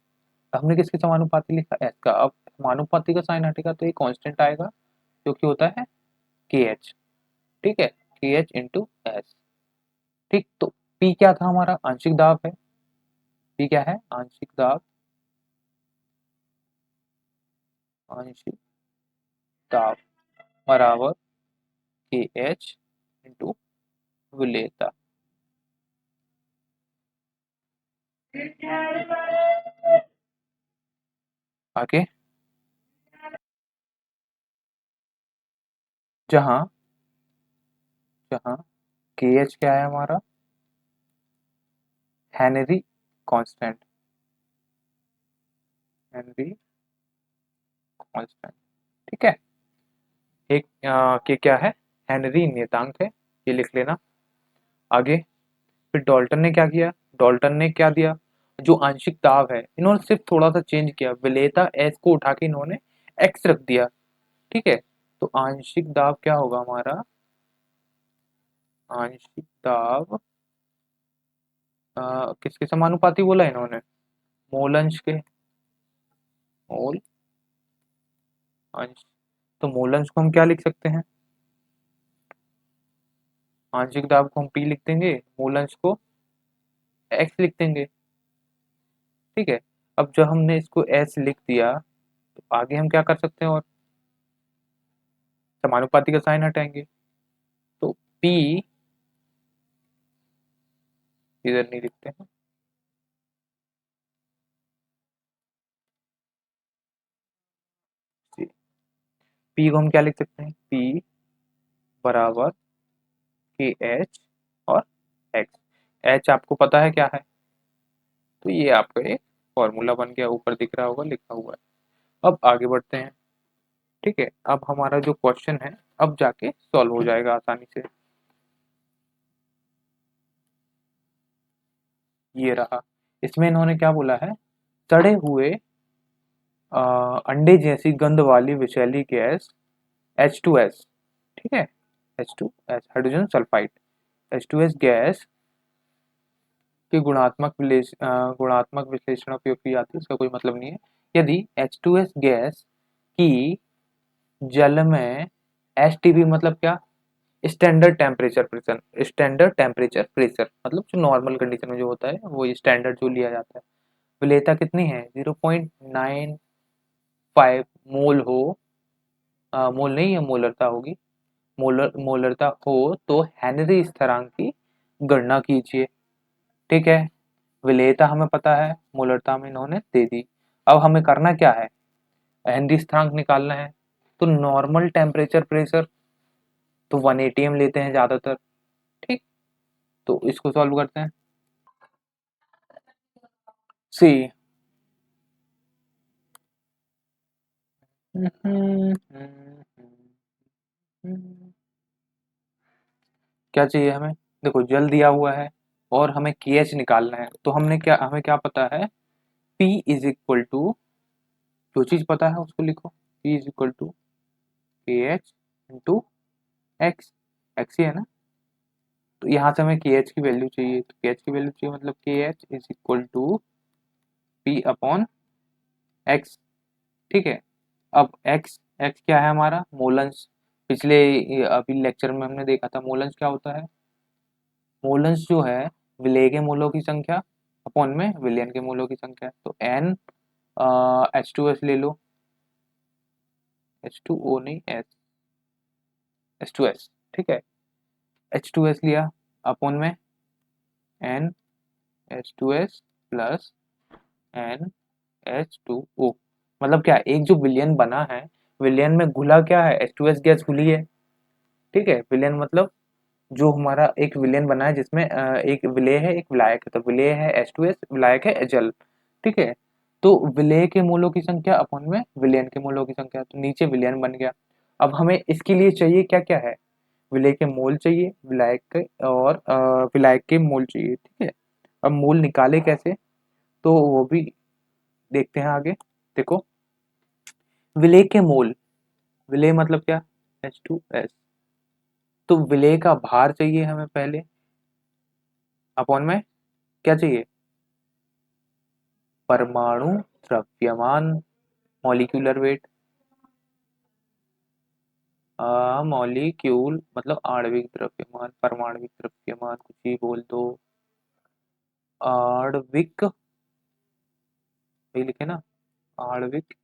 हमने किसके समानुपाती लिखा, एस का। अब समानुपाती का साइन हटेगा तो ये कांस्टेंट आएगा, जो कि होता है के एच। ठीक है, के एच इंटू एस। ठीक, तो पी क्या था हमारा, आंशिक दाब है। पी क्या है, आंशिक दाब, आंशिक दाब बराबर के एच इंटू विलेयता। आगे, जहां जहां के एच क्या है हमारा, हेनरी कांस्टेंट, हेनरी कांस्टेंट। ठीक है, एक के क्या है, हेनरी नियतांक है, ये लिख लेना। आगे, फिर डॉल्टन ने क्या किया, डॉल्टन ने क्या दिया, जो आंशिक दाब है इन्होंने सिर्फ थोड़ा सा चेंज किया, विलेयता एस को उठा के इन्होंने एक्स रख दिया। ठीक है, तो आंशिक दाब क्या होगा हमारा, आंशिक दाब किसके समानुपाती बोला इन्होंने, मोल अंश के, मोल अंश। तो मोल अंश को हम क्या लिख सकते हैं, आंशिक दाब को हम पी लिख देंगे, मूल अंश को एक्स लिख देंगे। ठीक है, अब जब हमने इसको एस लिख दिया, तो आगे हम क्या कर सकते हैं, और समानुपाती का साइन हटाएंगे, तो पी इधर नहीं लिखते हैं, पी को हम क्या लिख सकते हैं, पी बराबर के एच और एक्स। एच आपको पता है क्या है, तो ये आपका एक फॉर्मूला बन गया, ऊपर दिख रहा होगा लिखा हुआ है। अब आगे बढ़ते हैं। ठीक है, अब हमारा जो क्वेश्चन है अब जाके सॉल्व हो जाएगा आसानी से। ये रहा, इसमें इन्होंने क्या बोला है, सड़े हुए अंडे जैसी गंध वाली विषैली गैस H2S। ठीक है, H2S hydrogen sulphide, H2S gas के गुणात्मक विश्लेषण उपयोग की जाती है, इसका कोई मतलब नहीं है। यदि H2S गैस की जल में STP मतलब क्या, standard temperature pressure, standard temperature pressure मतलब जो नॉर्मल कंडीशन में जो होता है वो स्टैंडर्ड जो लिया जाता है, विलेयता कितनी है 0.95 मोल हो, मोल नहीं है, मोलरता होगी। मोलरता हो तो हेनरी स्थिरांक की गणना कीजिए। ठीक है, विलेयता हमें पता है, मोलरता हमें इन्होंने दे दी। अब हमें करना क्या है, हेनरी स्थिरांक निकालना है। तो नॉर्मल टेम्परेचर प्रेशर तो 1 atm लेते हैं ज्यादातर। ठीक, तो इसको सॉल्व करते हैं। सी क्या चाहिए हमें, देखो जल दिया हुआ है और हमें KH निकालना है। तो हमें क्या पता है, P इज इक्वल टू, जो चीज पता है उसको लिखो, P is equal to KH into X, X ही है ना। तो यहाँ से हमें KH की वैल्यू चाहिए, तो KH की वैल्यू चाहिए मतलब KH is equal to P upon x. ठीक है, अब एक्स एक्स क्या है हमारा, मोलंस। अभी लेक्चर में हमने देखा था मोलंस क्या होता है। मोलंस जो है विलेय के मोलों की संख्या अपॉन में विलयन के मोलों की संख्या। तो एन H2S ले लो, H2O नहीं, H2S। ठीक है, H2S लिया अपॉन में N H2S plus N H2O। मतलब क्या, एक जो विलयन बना है, विलयन में घुला क्या है, H2S गैस घुली है। ठीक है, विलयन मतलब जो हमारा एक विलयन बना है जिसमें एक विलेय है एक विलायक है। तो विलेय है H2S, विलायक है जल। ठीक है, तो विलेय के मूलों की संख्या अपॉन में विलयन के मूलों की संख्या, तो नीचे विलयन बन गया। अब हमें इसके लिए चाहिए क्या क्या है, विलेय के मोल चाहिए, विलायक के और विलायक के मोल चाहिए। ठीक है, अब मोल निकाले कैसे, तो वो भी देखते हैं आगे। देखो, विलेय के मोल, विलेय मतलब क्या, H2S। तो विलेय का भार चाहिए हमें पहले, अपॉन में क्या चाहिए, परमाणु द्रव्यमान, मॉलिक्यूलर वेट। मॉलिक्यूल मतलब आणविक द्रव्यमान, परमाणविक द्रव्यमान कुछ ही बोल दो, आणविक, ये लिखे ना, आणविक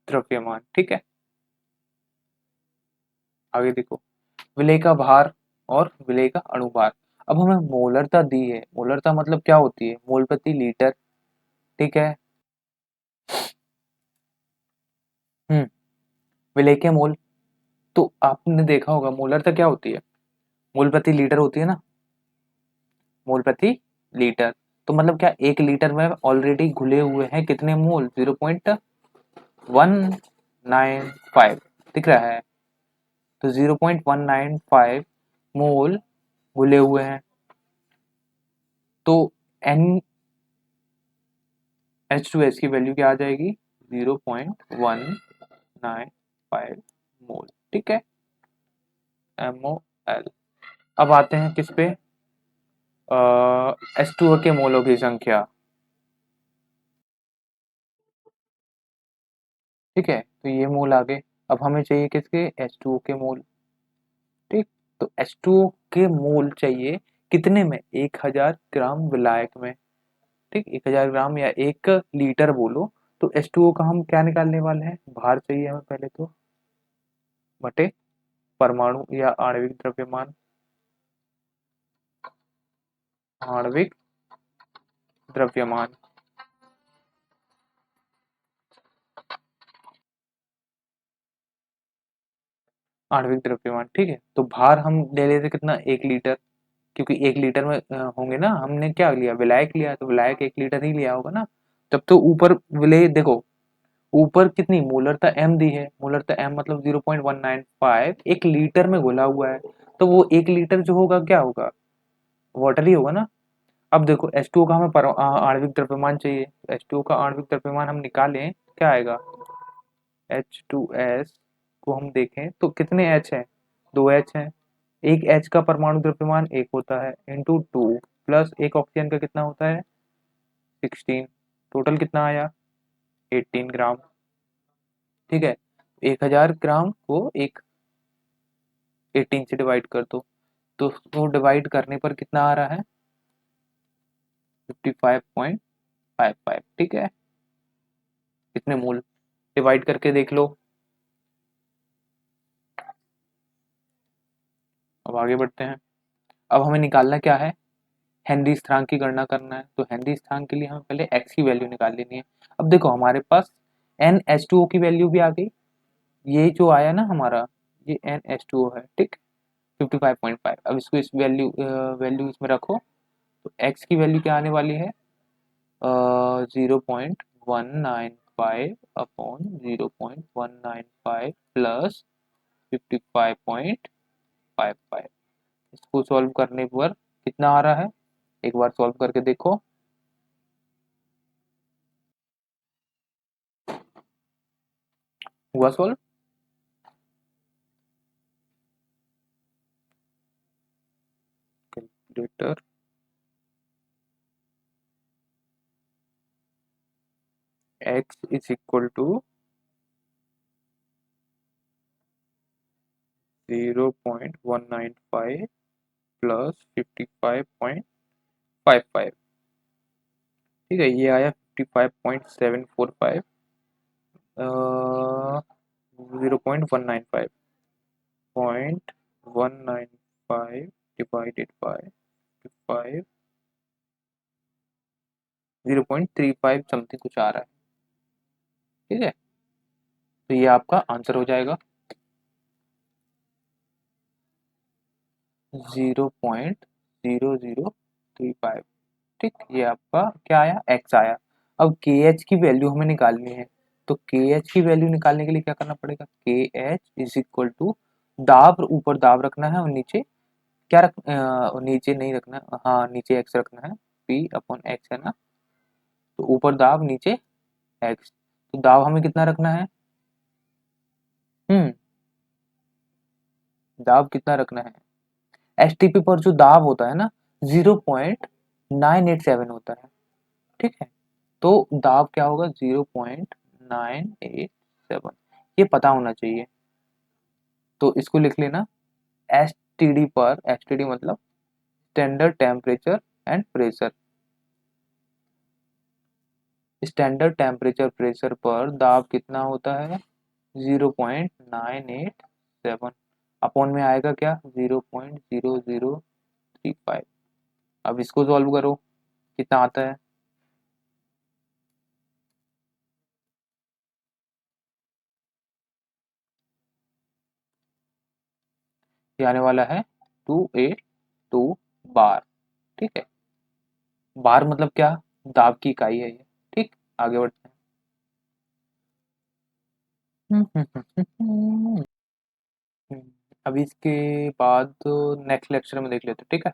द्रव्यमान। ठीक है, आगे देखो, विलेय का भार और विलेय का अणुभार। अब हमें मोलरता दी है, मोलरता मतलब क्या होती है, मोल प्रति लीटर। ठीक है, हम्म, विलेय के मोल, तो आपने देखा होगा मोलरता क्या होती है, मोल प्रति लीटर होती है ना, मोल प्रति लीटर। तो मतलब क्या, 1 लीटर में ऑलरेडी घुले हुए हैं कितने मोल, 0.195 दिख रहा है। तो 0.195 मोल घुले हुए हैं। तो NH2S की वैल्यू क्या आ जाएगी, 0.195 मोल। ठीक है, MOL। अब आते हैं किस पे, H2O के मोलों की संख्या। ठीक है, तो ये मोल आ गए। अब हमें चाहिए किसके, H2O के मोल। ठीक, तो H2O के मोल चाहिए कितने में, 1000 ग्राम विलायक में। ठीक, 1000 ग्राम या 1 लीटर बोलो। तो H2O का हम क्या निकालने वाले हैं, भार चाहिए हमें पहले तो, बटे परमाणु या आणविक द्रव्यमान, आणविक द्रव्यमान। आणविक द्रव्यमान, ठीक है, तो भार हम ले लेते कितना, 1 लीटर। क्योंकि 1 लीटर में होंगे ना, हमने क्या लिया, विलायक लिया, तो विलायक 1 लीटर ही लिया होगा ना। तब तो ऊपर विलेय देखो, ऊपर कितनी मोलरता M दी है, मोलरता M मतलब 0.195 1 लीटर में घुला हुआ है। तो वो 1 लीटर जो होगा क्या होगा, वाटर ही होगा ना। अब देखो H2O का हमें आणविक द्रव्यमान चाहिए, H2O का आणविक द्रव्यमान हम निकालें, क्या आएगा, H2S को हम देखें तो कितने H है, 2 H है। एक H का परमाणु द्रव्यमान 1 होता है, इंटू 2 प्लस एक ऑक्सीजन का कितना होता है, 16। टोटल कितना आया, 18 ग्राम। ठीक है, 1000 ग्राम को एक 18 से डिवाइड कर दो, तो उसको डिवाइड करने पर कितना आ रहा है, 55.55। ठीक है, कितने मोल, डिवाइड करके देख लो। अब आगे बढ़ते हैं। अब हमें निकालना क्या है, हेनरी स्थिरांक की गणना करना है। तो हेनरी स्थिरांक के लिए हमें पहले एक्स की वैल्यू निकाल लेनी है। अब देखो हमारे पास NH2O की वैल्यू भी आ गई, ये जो आया ना हमारा, ये NH2O है, ठीक, 55.5। अब इसको इस वैल्यू इसमें रखो, तो एक्स की वैल्यू क्या आने वाली है, 0.195 अपॉन 0.195 प्लस 55.55। इसको सॉल्व करने पर कितना आ रहा है, एक बार सॉल्व करके देखो। हुआ solve? Calculator, x is equal to 0.195 plus 55.55। ठीक है, ये आया 55.745, 0.195 डिवाइडेड बाय 55, 0.35 समथिंग कुछ आ रहा है। ठीक है, तो ये आपका आंसर हो जाएगा 0.0035। ठीक, ये आपका क्या आया, एक्स आया। अब के एच की वैल्यू हमें निकालनी है, तो के एच की वैल्यू निकालने के लिए क्या करना पड़ेगा, के एच इज इक्वल टू, दाब ऊपर दाब रखना है और नीचे क्या नीचे नहीं रखना, हाँ नीचे एक्स रखना है, पी अपॉन एक्स है ना, तो ऊपर दाब नीचे एक्स, तो दाब हमें कितना रखना है, हम्म, दाब कितना रखना है, एसटीपी पर जो दाब होता है ना 0.987 होता है। ठीक है, तो दाब क्या होगा, 0.987, ये पता होना चाहिए। तो इसको लिख लेना, एस टी डी पर, एस टी डी मतलब standard temperature and pressure, standard temperature pressure पर दाब कितना होता है, 0.987, अपॉन में आएगा क्या, 0.0035। अब इसको सॉल्व करो, कितना आता है, ये आने वाला है 282 बार। ठीक है, बार मतलब क्या, दाब की इकाई है ये। ठीक, आगे बढ़ते हैं। अभी इसके बाद नेक्स्ट लेक्चर में देख लेते हैं, ठीक है।